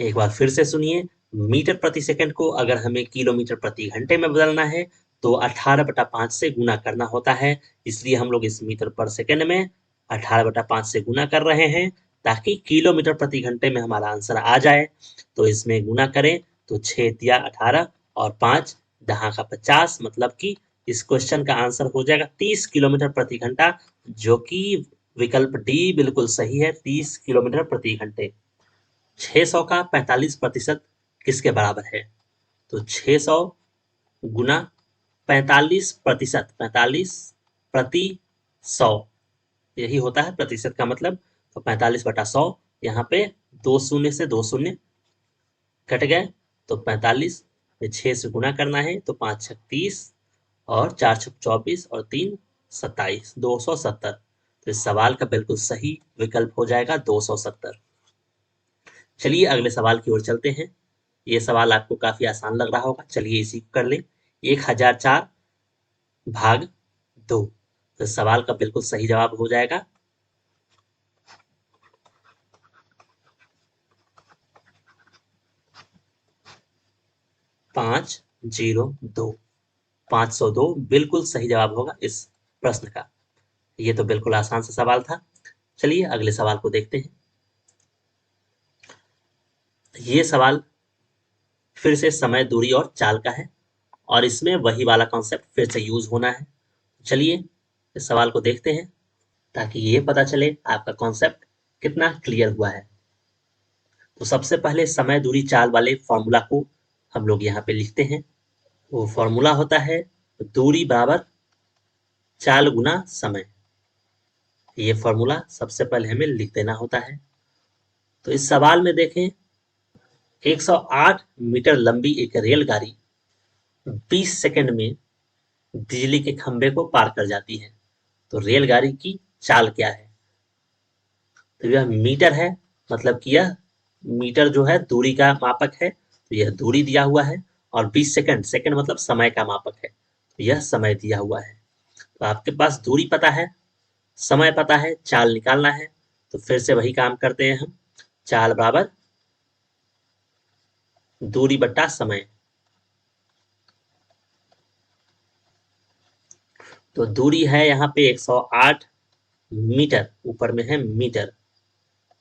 एक बार फिर से सुनिए, मीटर प्रति सेकंड को अगर हमें किलोमीटर प्रति घंटे में बदलना है तो 18/5 से गुना करना होता है। इसलिए हम लोग इस मीटर पर सेकंड में 18/5 से गुना कर रहे हैं ताकि किलोमीटर प्रति घंटे में हमारा आंसर आ जाए। तो इसमें गुना करें तो 6 तिया 18 और 5 दहा का 50, मतलब कि इस क्वेश्चन का आंसर हो जाएगा 30 किलोमीटर प्रति घंटा, जो कि विकल्प डी बिल्कुल सही है, 30 किलोमीटर प्रति घंटे। 600 का 45% किसके बराबर है? तो 600 गुना 45%, 45 प्रति 100, यही होता है प्रतिशत का मतलब। तो 45/100, यहाँ पे 2 शून्य से 2 शून्य कट गए, तो 45 में 6 से गुना करना है, तो 5 छक 30 और 4 छक 24 और 3 27, 270। तो इस सवाल का बिल्कुल सही विकल्प हो जाएगा 270। चलिए अगले सवाल की ओर चलते हैं। ये सवाल आपको काफी आसान लग रहा होगा, चलिए इसी को कर लें। 1004 भाग 2, तो सवाल का बिल्कुल सही जवाब हो जाएगा 502। 502 बिल्कुल सही जवाब होगा इस प्रश्न का। ये तो बिल्कुल आसान सा सवाल था। चलिए अगले सवाल को देखते हैं। ये सवाल फिर से समय, दूरी और चाल का है और इसमें वही वाला कॉन्सेप्ट फिर से यूज होना है। चलिए इस सवाल को देखते हैं ताकि ये पता चले आपका कॉन्सेप्ट कितना क्लियर हुआ है। तो सबसे पहले समय, दूरी, चाल वाले फॉर्मूला को हम लोग यहाँ पे लिखते हैं। वो फॉर्मूला होता है दूरी बराबर चाल गुना समय। ये फॉर्मूला सबसे पहले हमें लिख देना होता है। तो इस सवाल में देखें, 108 मीटर लंबी एक रेलगाड़ी 20 सेकंड में बिजली के खंभे को पार कर जाती है। तो रेलगाड़ी की चाल क्या है? तो यह मीटर है, मतलब कि यह मीटर जो है दूरी का मापक है, तो यह दूरी दिया हुआ है। और 20 सेकंड, सेकंड मतलब समय का मापक है, तो यह समय दिया हुआ है। तो आपके पास दूरी पता है, समय पता है, चाल निकालना है। तो फिर से वही काम करते हैं हम, चाल बराबर दूरी बट्टा समय। तो दूरी है यहाँ पे 108 मीटर, ऊपर में है मीटर,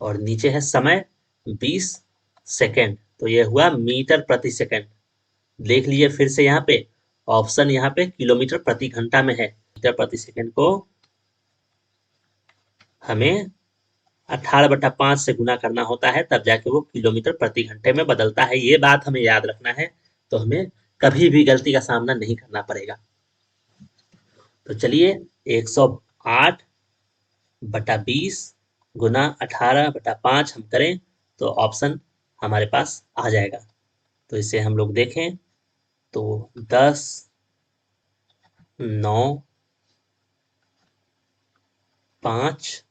और नीचे है समय 20 सेकंड, तो यह हुआ मीटर प्रति सेकंड। देख लीजिए फिर से यहाँ पे ऑप्शन, यहाँ पे किलोमीटर प्रति घंटा में है। मीटर प्रति सेकंड को हमें 18/5 से गुना करना होता है, तब जाके वो किलोमीटर प्रति घंटे में बदलता है। ये बात हमें याद रखना है, तो हमें कभी भी गलती का सामना नहीं करना पड़ेगा। तो चलिए 108/20 गुना 18/5 हम करें तो ऑप्शन हमारे पास आ जाएगा। तो इसे हम लोग देखें तो 10, 9, 5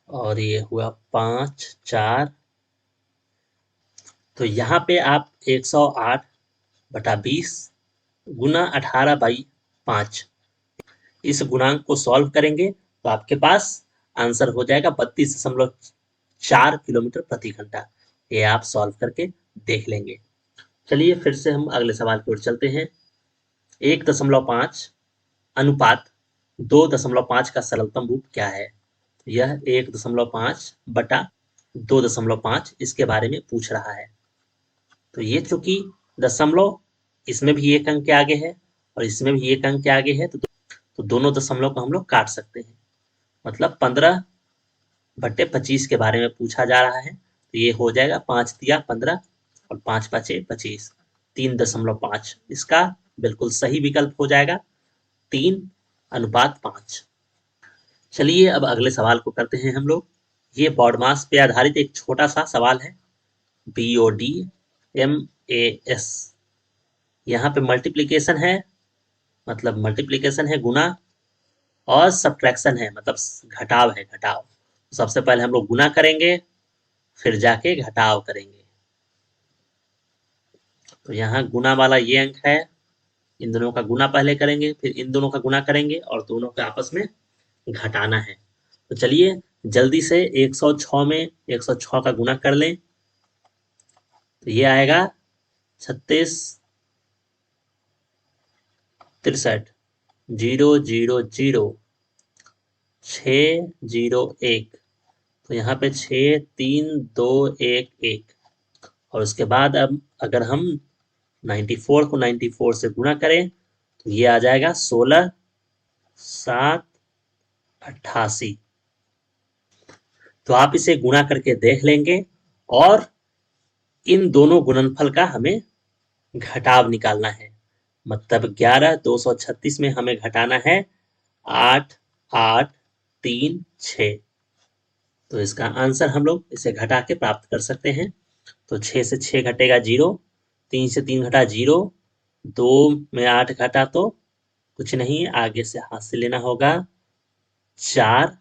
और ये हुआ 5, 4। तो यहाँ पे आप 108/20 गुना 18/5 इस गुणांक को सॉल्व करेंगे तो आपके पास आंसर हो जाएगा 32.4 किलोमीटर प्रति घंटा। ये आप सॉल्व करके देख लेंगे। चलिए फिर से हम अगले सवाल की ओर चलते हैं। 1.5 अनुपात 2.5 का सरलतम रूप क्या है? यह 1.5 बटा 2.5 इसके बारे में पूछ रहा है। तो ये चूंकि दशमलव इसमें भी एक अंक के आगे है और इसमें भी एक अंक के आगे है, तो दोनों दशमलव को हम लोग काट सकते हैं। मतलब 15/25 के बारे में पूछा जा रहा है। तो ये हो जाएगा 5 तिया 15 और 5 5 25, 3.5। इसका बिल्कुल सही विकल्प हो जाएगा 3:5। चलिए अब अगले सवाल को करते हैं हम लोग। ये बॉडमास पे आधारित एक छोटा सा सवाल है, BODMAS। यहाँ पे मल्टीप्लीकेशन है, मतलब मल्टीप्लीकेशन है गुना, और सब्ट्रैक्शन है मतलब घटाव है, घटाव। सबसे पहले हम लोग गुना करेंगे, फिर जाके घटाव करेंगे। तो यहाँ गुना वाला ये अंक है, इन दोनों का गुना पहले करेंगे, फिर इन दोनों का गुना करेंगे और दोनों के आपस में घटाना है। तो चलिए जल्दी से 106 में 106 का गुना कर लें तो ये आएगा 36 63 000 601। तो यहाँ पे 63211 और उसके बाद अब अगर हम 94 को 94 से गुणा करें तो ये आ जाएगा 16 7 88। तो आप इसे गुणा करके देख लेंगे और इन दोनों गुणनफल का हमें घटाव निकालना है। मतलब 11 236 में हमें घटाना है 8 8 3 6। तो इसका आंसर हम लोग इसे घटा के प्राप्त कर सकते हैं। तो 6 से 6 घटेगा 0, 3 से 3 घटा 0, 2 में 8 घटा तो कुछ नहीं, आगे से हाथ से लेना होगा 4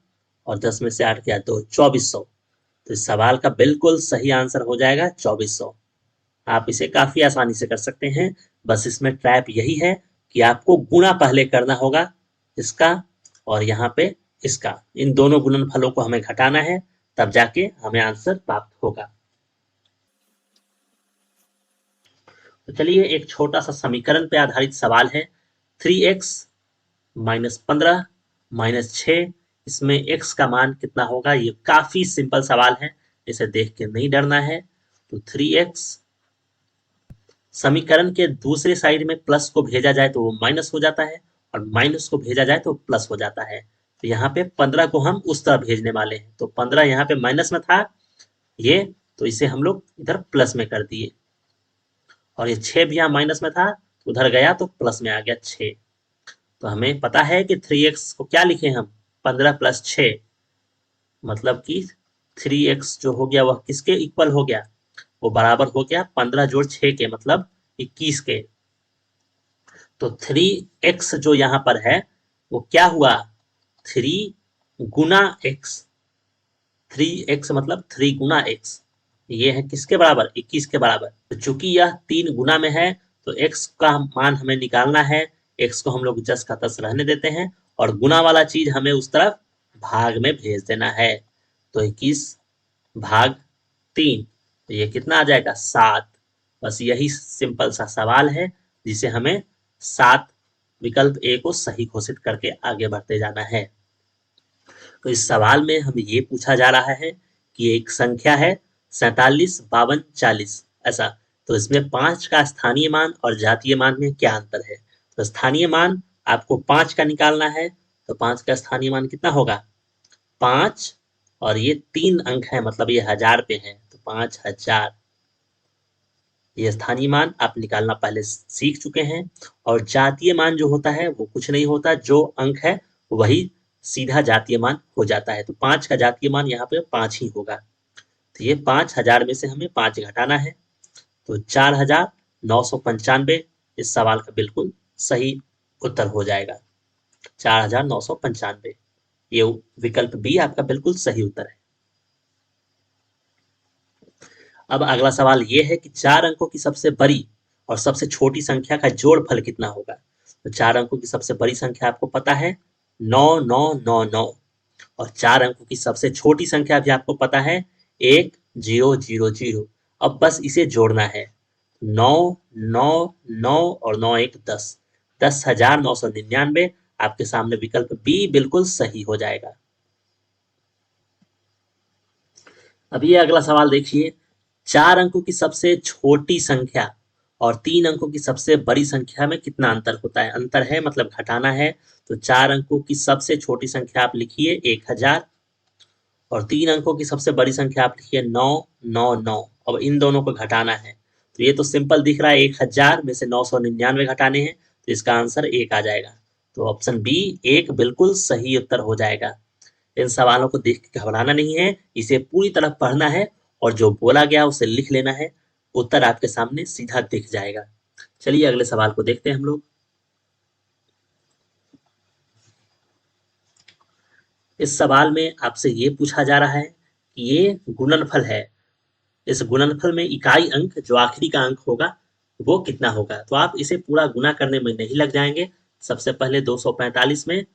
और 10 में से 8 गया 2, 2400। तो इस सवाल का बिल्कुल सही आंसर हो जाएगा 2400। आप इसे काफी आसानी से कर सकते हैं। बस इसमें ट्रैप यही है कि आपको गुणा पहले करना होगा इसका और यहाँ पे इसका, इन दोनों गुणनफलों को हमें घटाना है, तब जाके हमें आंसर प्राप्त होगा। तो चलिए एक छोटा सा समीकरण पे आधारित सवाल है। 3x माइनस 15 माइनस 6, इसमें x का मान कितना होगा। ये काफी सिंपल सवाल है, इसे देख के नहीं डरना है। तो 3x समीकरण के दूसरे साइड में प्लस को भेजा जाए तो वो माइनस हो जाता है और माइनस को भेजा जाए तो प्लस हो जाता है। तो यहाँ पे 15 को हम उस तरफ भेजने वाले हैं। तो 15 यहाँ पे माइनस में था ये, तो इसे हम लोग इधर प्लस में कर दिए। और ये 6 भी यहाँ माइनस में था, उधर गया तो प्लस में आ गया 6। तो हमें पता है कि 3x को क्या लिखे हम, 15 प्लस 6, मतलब कि 3x जो हो गया वह किसके इक्वल हो गया, वो बराबर हो गया 15 जोड़ 6 के, मतलब 21 के। तो 3x जो यहाँ पर है वो क्या हुआ, 3 गुना x। 3x मतलब 3 गुना x, ये है किसके बराबर, 21 के बराबर। तो चूंकि यह 3 गुना में है तो x का मान हमें निकालना है। x को हम लोग 10 का 10 रहने देते हैं और गुना वाला चीज हमें उस तरफ भाग में भेज देना है। तो 21 भाग 3, तो ये कितना आ जाएगा 7। बस यही सिंपल सा सवाल है जिसे हमें 7 विकल्प ए को सही घोषित करके आगे बढ़ते जाना है। तो इस सवाल में हमें ये पूछा जा रहा है कि एक संख्या है 47 52 40 ऐसा, तो इसमें 5 का स्थानीय मान और जातीय मान में क्या अंतर है। तो स्थानीय मान आपको 5 का निकालना है, तो 5 का स्थानीय मान कितना होगा 5, और ये 3 अंक है मतलब ये 1000 पे है, तो 5000। ये स्थानीय मान आप निकालना पहले सीख चुके हैं। और जातीय मान जो होता है वो कुछ नहीं होता, जो अंक है वही सीधा जातीय मान हो जाता है। तो 5 का जातीय मान यहाँ पे 5 ही होगा। तो ये 5000 में से हमें 5 घटाना है, तो 4995 इस सवाल का बिल्कुल सही उत्तर हो जाएगा। 4995 ये विकल्प बी आपका बिल्कुल सही उत्तर है। अब अगला सवाल ये है कि 4 अंकों की सबसे बड़ी और सबसे छोटी संख्या का जोड़फल कितना होगा। तो 4 अंकों की सबसे बड़ी संख्या आपको पता है 9999 और 4 अंकों की सबसे छोटी संख्या भी आपको पता है 1000। अब बस इसे जोड़ना है, 9 9 9 और 9 1 10, 10,999 आपके सामने विकल्प बी बिल्कुल सही हो जाएगा। अब ये अगला सवाल देखिए, 4 अंकों की सबसे छोटी संख्या और 3 अंकों की सबसे बड़ी संख्या में कितना अंतर होता है। अंतर है मतलब घटाना है। तो 4 अंकों की सबसे छोटी संख्या आप लिखिए 1000 और 3 अंकों की सबसे बड़ी संख्या आप लिखिए 999। अब इन दोनों को घटाना है, तो ये तो सिंपल दिख रहा है, 1000 में से 999 घटाने हैं, तो इसका आंसर 1 आ जाएगा। तो ऑप्शन बी 1 बिल्कुल सही उत्तर हो जाएगा। इन सवालों को देख के घबराना नहीं है, इसे पूरी तरह पढ़ना है और जो बोला गया उसे लिख लेना है, उत्तर आपके सामने सीधा दिख जाएगा। चलिए अगले सवाल को देखते हैं हम लोग। इस सवाल में आपसे ये पूछा जा रहा है कि ये गुणनफल है, इस गुणनफल में इकाई अंक जो आखिरी का अंक होगा वो कितना होगा। तो आप इसे पूरा गुना करने में नहीं लग जाएंगे। सबसे पहले 245 में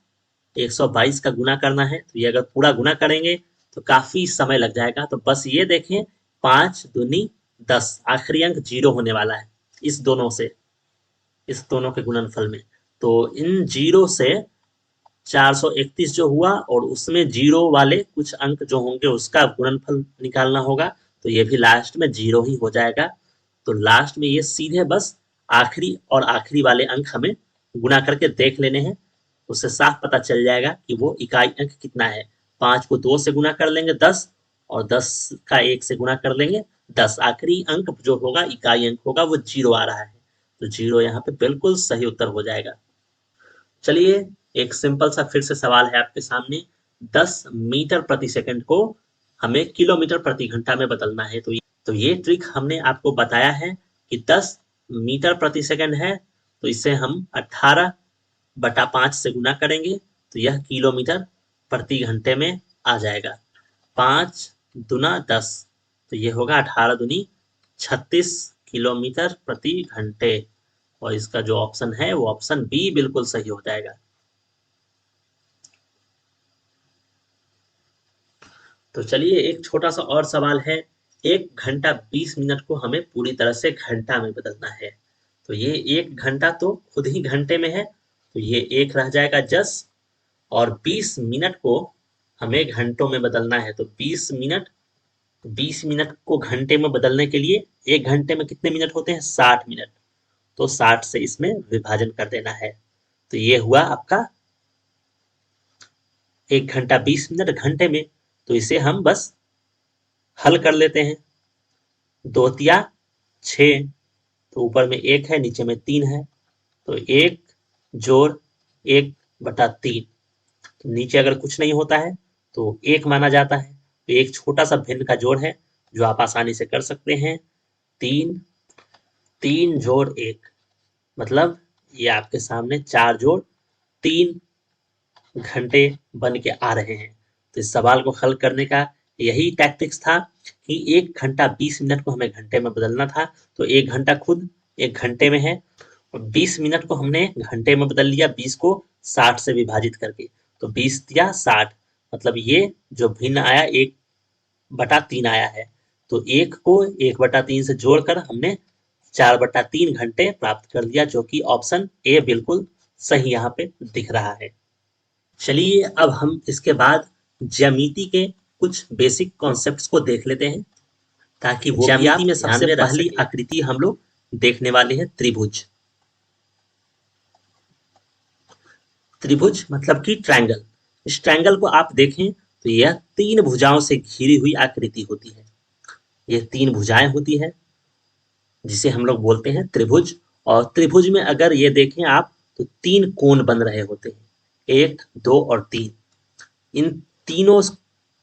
122 का गुना करना है, तो ये अगर पूरा गुना करेंगे तो काफी समय लग जाएगा। तो बस ये देखें 5 दूनी 10, आखिरी अंक 0 होने वाला है इस दोनों से, इस दोनों के गुणनफल में। तो इन 0 से 431 जो हुआ और उसमें 0 वाले कुछ अंक जो होंगे उसका गुणनफल निकालना होगा, तो ये भी लास्ट में 0 ही हो जाएगा। तो लास्ट में ये सीधे बस आखिरी और आखिरी वाले अंक हमें गुणा करके देख लेने हैं, उससे साफ पता चल जाएगा कि वो इकाई अंक कितना है। 5 को 2 से गुणा कर लेंगे 10, और 10 का 1 से गुणा कर लेंगे 10, आखिरी अंक जो होगा इकाई अंक होगा वो 0 आ रहा है, तो 0 यहाँ पे बिल्कुल सही उत्तर हो जाएगा। चलिए एक सिंपल सा फिर से सवाल है आपके सामने। 10 मीटर प्रति सेकंड को हमें किलोमीटर प्रति घंटा में बदलना है। तो ये ट्रिक हमने आपको बताया है कि 10 मीटर प्रति सेकंड है, तो इसे हम 18/5 से गुना करेंगे, तो यह किलोमीटर प्रति घंटे में आ जाएगा। 5 दुना 10, तो ये होगा 18 दूनी 36 किलोमीटर प्रति घंटे, और इसका जो ऑप्शन है वो ऑप्शन बी बिल्कुल सही हो जाएगा। तो चलिए एक छोटा सा और सवाल है। 1 घंटा 20 मिनट को हमें पूरी तरह से घंटा में बदलना है। तो ये 1 घंटा तो खुद ही घंटे में है, तो ये 1 रह जाएगा जस, और 20 मिनट को हमें घंटों में बदलना है। तो 20 मिनट को घंटे में बदलने के लिए 1 घंटे में कितने मिनट होते हैं? 60 मिनट। तो 60 से इसमें विभाजन कर देना है। तो ये हुआ आपका 1 घंटा 20 मिनट घंटे में। तो इसे हम बस हल कर लेते हैं। 2 तिया 6, तो ऊपर में 1 है नीचे में 3 है, तो 1 जोड़ 1/3। तो नीचे अगर कुछ नहीं होता है तो 1 माना जाता है। तो एक छोटा सा भिन्न का जोड़ है जो आप आसानी से कर सकते हैं। 3 जोड़ 1, मतलब ये आपके सामने 4 जोड़ 3 घंटे बन के आ रहे हैं। तो इस सवाल को हल करने का यही टैक्टिक्स था कि 1 घंटा 20 मिनट को हमें घंटे में बदलना था। तो 1 घंटा खुद 1 घंटे में है, और 20 मिनट को हमने घंटे में बदल लिया 20 को 60 से विभाजित करके। तो 20 या 60, मतलब ये जो भिन्न आया 1/3 आया है। तो 1 को 1/3 से जोड़कर हमने 4/3 घंटे प्राप्त कर लिया, जो कि ऑप्शन ए बिल्कुल सही यहाँ पे दिख रहा है। चलिए अब हम इसके बाद ज्यामिति के कुछ बेसिक कॉन्सेप्ट्स को देख लेते हैं, ताकि वो ज्यामिति में सबसे पहली आकृति हम लोग देखने वाले हैं त्रिभुज। त्रिभुज मतलब कि ट्रायंगल। इस ट्रायंगल को आप देखें तो यह 3 भुजाओं से घिरी हुई आकृति होती है। यह 3 भुजाएं होती है जिसे हम लोग बोलते हैं त्रिभुज। और त्रिभुज में अगर ये देखें आप तो 3 कोण बन रहे होते हैं, 1, 2 और 3। इन तीनों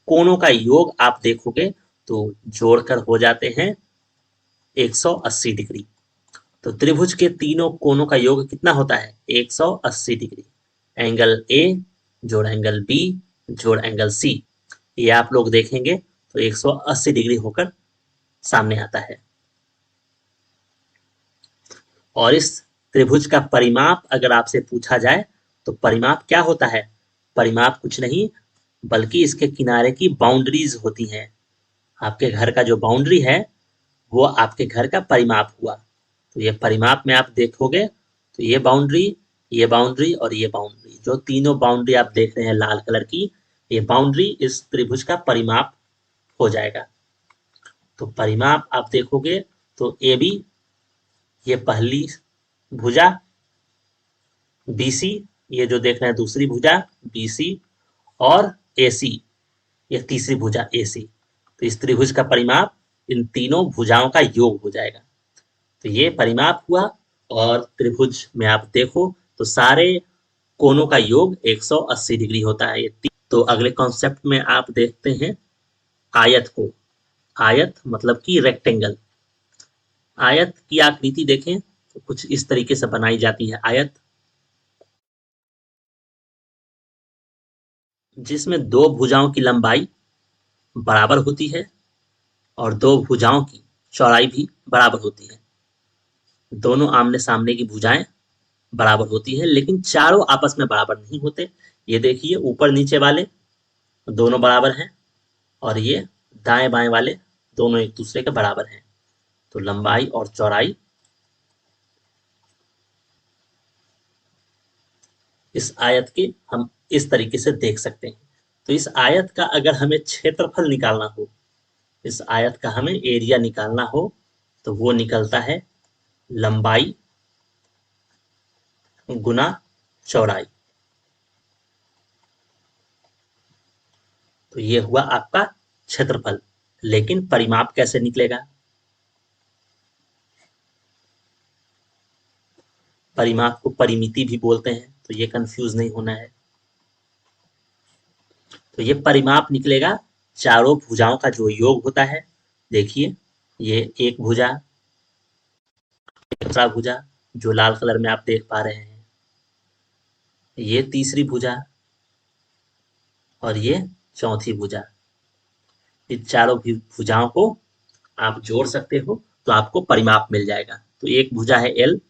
कोणों का योग आप देखोगे तो जोड़कर हो जाते हैं 180 डिग्री। तो त्रिभुज के तीनों कोणों का योग कितना होता है? 180 डिग्री। एंगल ए जोड़ एंगल बी जोड़ एंगल सी, ये आप लोग देखेंगे तो 180 डिग्री होकर सामने आता है। और इस त्रिभुज का परिमाप अगर आपसे पूछा जाए तो परिमाप क्या होता है? परिमाप कुछ नहीं बल्कि इसके किनारे की बाउंड्रीज होती हैं। आपके घर का जो बाउंड्री है वो आपके घर का परिमाप हुआ। तो ये परिमाप में आप देखोगे तो ये बाउंड्री और ये बाउंड्री, जो तीनों बाउंड्री आप देख रहे हैं लाल कलर की, ये बाउंड्री इस त्रिभुज का परिमाप हो जाएगा। तो परिमाप आप देखोगे तो ए बी, ये पहली भुजा, BC ये जो देख रहे हैं दूसरी भुजा BC, और AC ये तीसरी भुजा AC। तो इस त्रिभुज का परिमाप इन तीनों भुजाओं का योग हो जाएगा। तो ये परिमाप हुआ। और त्रिभुज में आप देखो तो सारे कोणों का योग 180 डिग्री होता है। तो अगले कॉन्सेप्ट में आप देखते हैं आयत को। आयत मतलब कि रेक्टेंगल। आयत की आकृति देखें तो कुछ इस तरीके से बनाई जाती है आयत, जिसमें 2 भुजाओं की लंबाई बराबर होती है और 2 भुजाओं की चौड़ाई भी बराबर होती है। दोनों आमने सामने की भुजाएं बराबर होती है, लेकिन चारों आपस में बराबर नहीं होते। ये देखिए ऊपर नीचे वाले दोनों बराबर हैं, और ये दाएं बाएं वाले दोनों एक दूसरे के बराबर हैं। तो लंबाई और चौड़ाई इस आयत के हम इस तरीके से देख सकते हैं। तो इस आयत का अगर हमें क्षेत्रफल निकालना हो, इस आयत का हमें एरिया निकालना हो, तो वो निकलता है लंबाई गुना चौड़ाई। तो ये हुआ आपका क्षेत्रफल। लेकिन परिमाप कैसे निकलेगा? परिमाप को परिमिति भी बोलते हैं, तो ये कंफ्यूज नहीं होना है। तो ये परिमाप निकलेगा चारों भुजाओं का जो योग होता है। देखिए, ये एक भुजा, दूसरा भुजा जो लाल कलर में आप देख पा रहे हैं, ये तीसरी भुजा और ये चौथी भुजा। इन चारों भुजाओं को आप जोड़ सकते हो तो आपको परिमाप मिल जाएगा। तो एक भुजा है एल,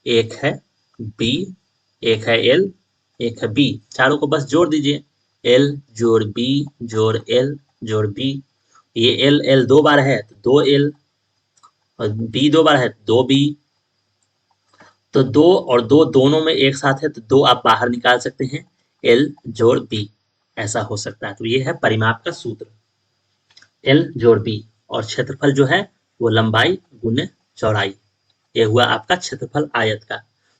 एक है बी, एक है एल, एक है बी। चारों को बस जोड़ दीजिए, एल जोड़ बी जोड़ एल जोड़ बी। ये एल एल दो बार है तो दो एल, और बी दो बार है तो दो बी। तो दो और दो दोनों में एक साथ है तो दो आप बाहर निकाल सकते हैं, एल जोड़ बी, ऐसा हो सकता है। तो ये है परिमाप का सूत्र, एल जोड़ बी। और क्षेत्रफल जो है वो लंबाई गुने चौड़ाई। ये हुआ आपका क्षेत्रफल आयत का।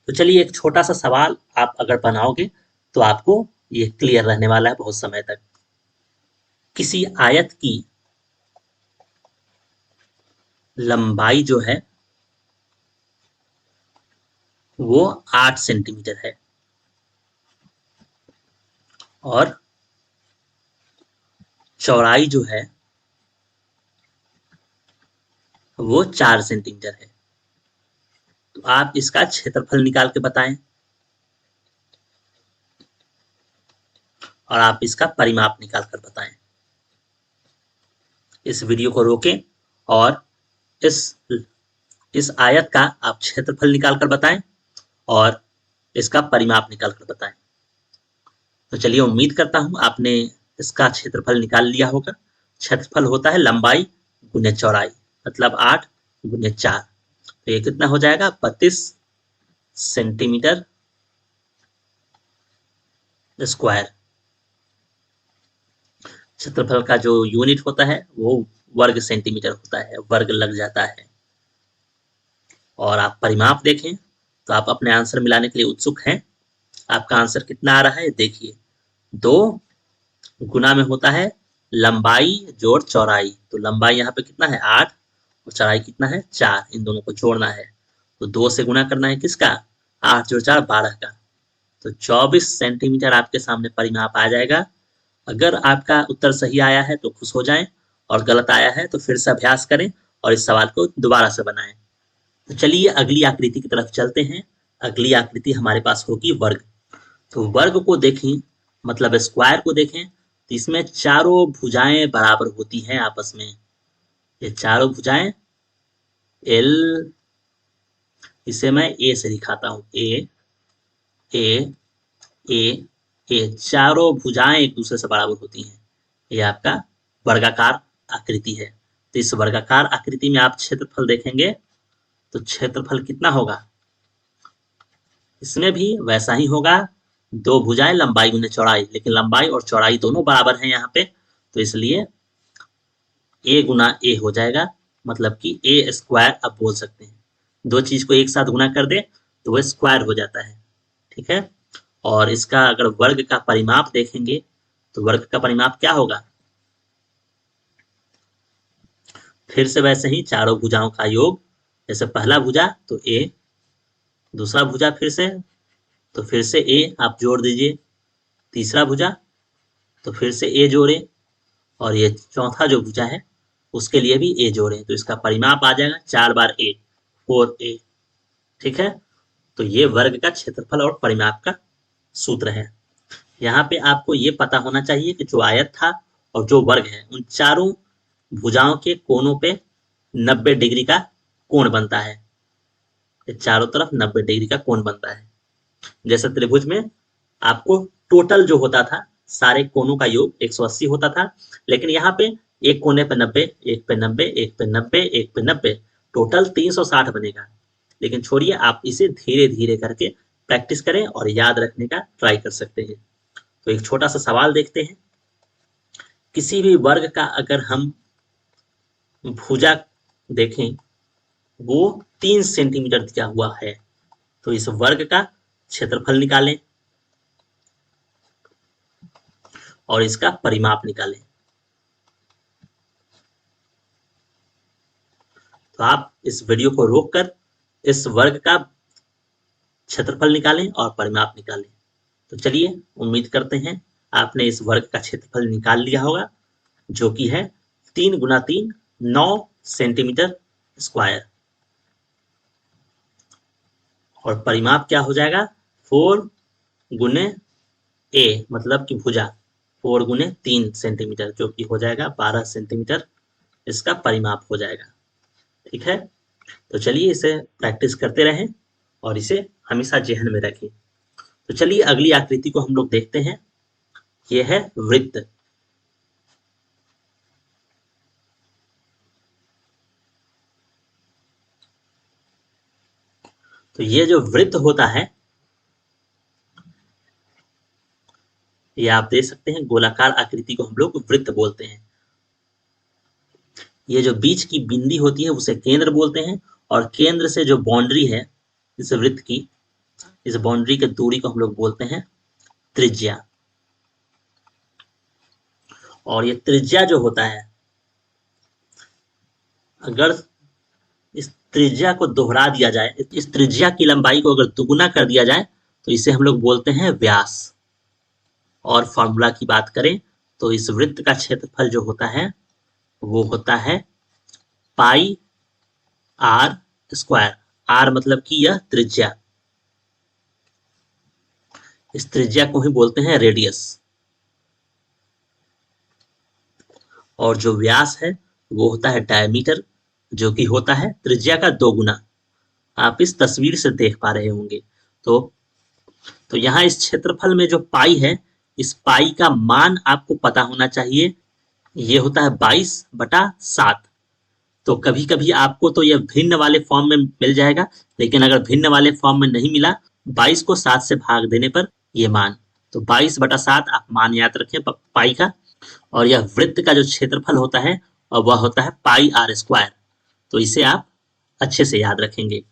तो चलिए एक छोटा सा सवाल आप अगर बनाओगे तो आपको ये क्लियर रहने वाला है बहुत समय तक। किसी आयत की लंबाई जो है वो 8 सेंटीमीटर है और चौड़ाई जो है वो 4 सेंटीमीटर है। तो आप इसका क्षेत्रफल निकाल के बताएं और आप इसका परिमाप निकाल कर बताएं। इस वीडियो को रोकें और इस आयत का आप क्षेत्रफल निकाल कर बताएं और इसका परिमाप निकाल कर बताएं। तो चलिए, उम्मीद करता हूं आपने इसका क्षेत्रफल निकाल लिया होगा। क्षेत्रफल होता है लंबाई गुने चौड़ाई, मतलब 8 गुने 4। तो ये कितना हो जाएगा? 32 सेंटीमीटर स्क्वायर। क्षेत्रफल का जो यूनिट होता है वो वर्ग सेंटीमीटर होता है, वर्ग लग जाता है। और आप परिमाप देखें तो आप अपने आंसर मिलाने के लिए उत्सुक हैं। आपका आंसर कितना आ रहा है? देखिए, 2 गुना में होता है लंबाई जोड़ चौड़ाई। तो लंबाई यहाँ पे कितना है? 8, और चौड़ाई कितना है? 4। इन दोनों को जोड़ना है तो 2 से गुना करना है किसका? 8 जोड़ 4 12 का। तो 24 सेंटीमीटर आपके सामने परिमाप आ जाएगा। अगर आपका उत्तर सही आया है तो खुश हो जाएं, और गलत आया है तो फिर से अभ्यास करें और इस सवाल को दोबारा से बनाएं। तो चलिए अगली आकृति की तरफ चलते हैं। अगली आकृति हमारे पास होगी वर्ग। तो वर्ग को देखें, मतलब स्क्वायर को देखें, तो इसमें चारों भुजाएं बराबर होती हैं आपस में। ये चारों भुजाएं एल, इसे मैं ए से दिखाता हूं, ए ए ए ए, चारों भुजाएं एक दूसरे से बराबर होती हैं। ये आपका वर्गाकार आकृति है। तो इस वर्गाकार आकृति में आप क्षेत्रफल देखेंगे तो क्षेत्रफल कितना होगा? इसमें भी वैसा ही होगा, 2 भुजाएं लंबाई गुने चौड़ाई, लेकिन लंबाई और चौड़ाई दोनों बराबर हैं यहाँ पे, तो इसलिए ए गुना ए हो जाएगा, मतलब कि ए स्क्वायर आप बोल सकते हैं। दो चीज को एक साथ गुना कर दे तो वह स्क्वायर हो जाता है, ठीक है। और इसका अगर वर्ग का परिमाप देखेंगे तो वर्ग का परिमाप क्या होगा? फिर से वैसे ही चारों भुजाओं का योग। जैसे पहला भुजा तो ए, दूसरा भुजा फिर से ए आप जोड़ दीजिए, तीसरा भुजा तो फिर से ए जोड़े, और ये चौथा जो भुजा है उसके लिए भी ए जोड़े। तो इसका परिमाप आ जाएगा 4 बार ए, 4a, ठीक है। तो ये वर्ग का क्षेत्रफल और परिमाप का सूत्र है। यहाँ पे आपको ये पता होना चाहिए कि जो आयत था और जो वर्ग है उन चारों भुजाओं के कोनों पे 90 डिग्री का कोण बनता है। चारों तरफ 90 डिग्री का कोण बनता है। जैसे त्रिभुज में आपको टोटल जो होता था सारे कोनों का योग 180 होता था, लेकिन यहाँ पे एक कोने पे 90, एक पे 90, एक पे 90, एक पे 90, टोटल 360 बनेगा। लेकिन छोड़िए, आप इसे धीरे धीरे करके प्रैक्टिस करें और याद रखने का ट्राई कर सकते हैं। तो एक छोटा सा सवाल देखते हैं। किसी भी वर्ग का अगर हम भुजा देखें, वो 3 सेंटीमीटर दिया हुआ है, तो इस वर्ग का क्षेत्रफल निकालें और इसका परिमाप निकालें। तो आप इस वीडियो को रोककर इस वर्ग का क्षेत्रफल निकालें और परिमाप निकालें। तो चलिए, उम्मीद करते हैं आपने इस वर्ग का क्षेत्रफल निकाल लिया होगा, जो कि है 3 गुना 3 9 सेंटीमीटर स्क्वायर। और परिमाप क्या हो जाएगा? 4 गुने ए, मतलब कि भुजा 4 गुने 3 सेंटीमीटर, जो कि हो जाएगा 12 सेंटीमीटर इसका परिमाप हो जाएगा। ठीक है, तो चलिए इसे प्रैक्टिस करते रहें और इसे हमेशा जहन में रखें। तो चलिए अगली आकृति को हम लोग देखते हैं। यह है वृत्त। तो ये जो वृत्त होता है, ये आप देख सकते हैं, गोलाकार आकृति को हम लोग वृत्त बोलते हैं। ये जो बीच की बिंदी होती है उसे केंद्र बोलते हैं, और केंद्र से जो बाउंड्री है इस वृत्त की, इस बाउंड्री की दूरी को हम लोग बोलते हैं त्रिज्या। और ये त्रिज्या जो होता है, अगर इस त्रिज्या को दोहरा दिया जाए, इस त्रिज्या की लंबाई को अगर दुगुना कर दिया जाए, तो इसे हम लोग बोलते हैं व्यास। और फॉर्मूला की बात करें तो इस वृत्त का क्षेत्रफल जो होता है वो होता है पाई आर स्क्वायर। आर मतलब कि यह त्रिज्या, इस त्रिज्या को ही बोलते हैं रेडियस। और जो व्यास है वो होता है डायमीटर, जो कि होता है त्रिज्या का 2 गुना। आप इस तस्वीर से देख पा रहे होंगे। तो यहाँ इस क्षेत्रफल में जो पाई है, इस पाई का मान आपको पता होना चाहिए। ये होता है 22/7। तो कभी कभी आपको तो यह भिन्न वाले फॉर्म में मिल जाएगा, लेकिन अगर भिन्न वाले फॉर्म में नहीं मिला, 22 को 7 से भाग देने पर ये मान, तो 22/7 आप मान याद रखें पाई का। और यह वृत्त का जो क्षेत्रफल होता है और वह होता है पाई आर स्क्वायर। तो इसे आप अच्छे से याद रखेंगे।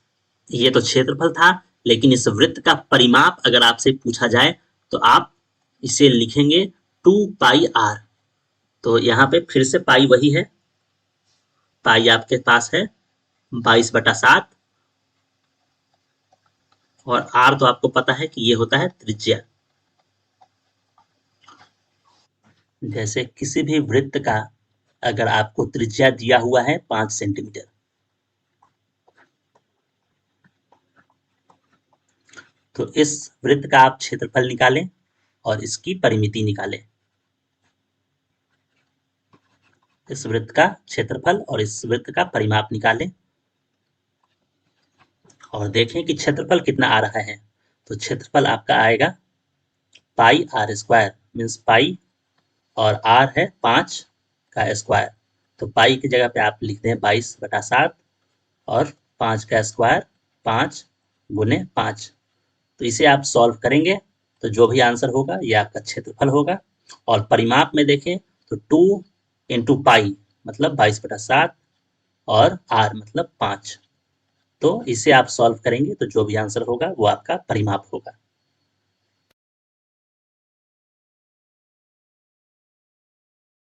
ये तो क्षेत्रफल था, लेकिन इस वृत्त का परिमाप अगर आपसे पूछा जाए तो आप इसे लिखेंगे 2πr। तो यहाँ पे फिर से पाई वही है, पाई आपके पास है 22/7, और आर तो आपको पता है कि ये होता है त्रिज्या। जैसे किसी भी वृत्त का अगर आपको त्रिज्या दिया हुआ है 5 सेंटीमीटर, तो इस वृत्त का आप क्षेत्रफल निकालें और इसकी परिमिति निकालें। इस वृत्त का क्षेत्रफल और इस वृत्त का परिमाप निकालें और देखें कि क्षेत्रफल कितना आ रहा है। तो क्षेत्रफल आपका आएगा पाई आर स्क्वायर, मीन्स पाई और आर है 5 का स्क्वायर। तो पाई की जगह पे आप लिखते हैं 22/7 और 5 का स्क्वायर 5 गुने 5। तो इसे आप सॉल्व करेंगे तो जो भी आंसर होगा ये आपका क्षेत्रफल होगा। और परिमाप में देखें तो 2 इंटू पाई मतलब 22/7 और आर मतलब 5। तो इसे आप सॉल्व करेंगे तो जो भी आंसर होगा वो आपका परिमाप होगा।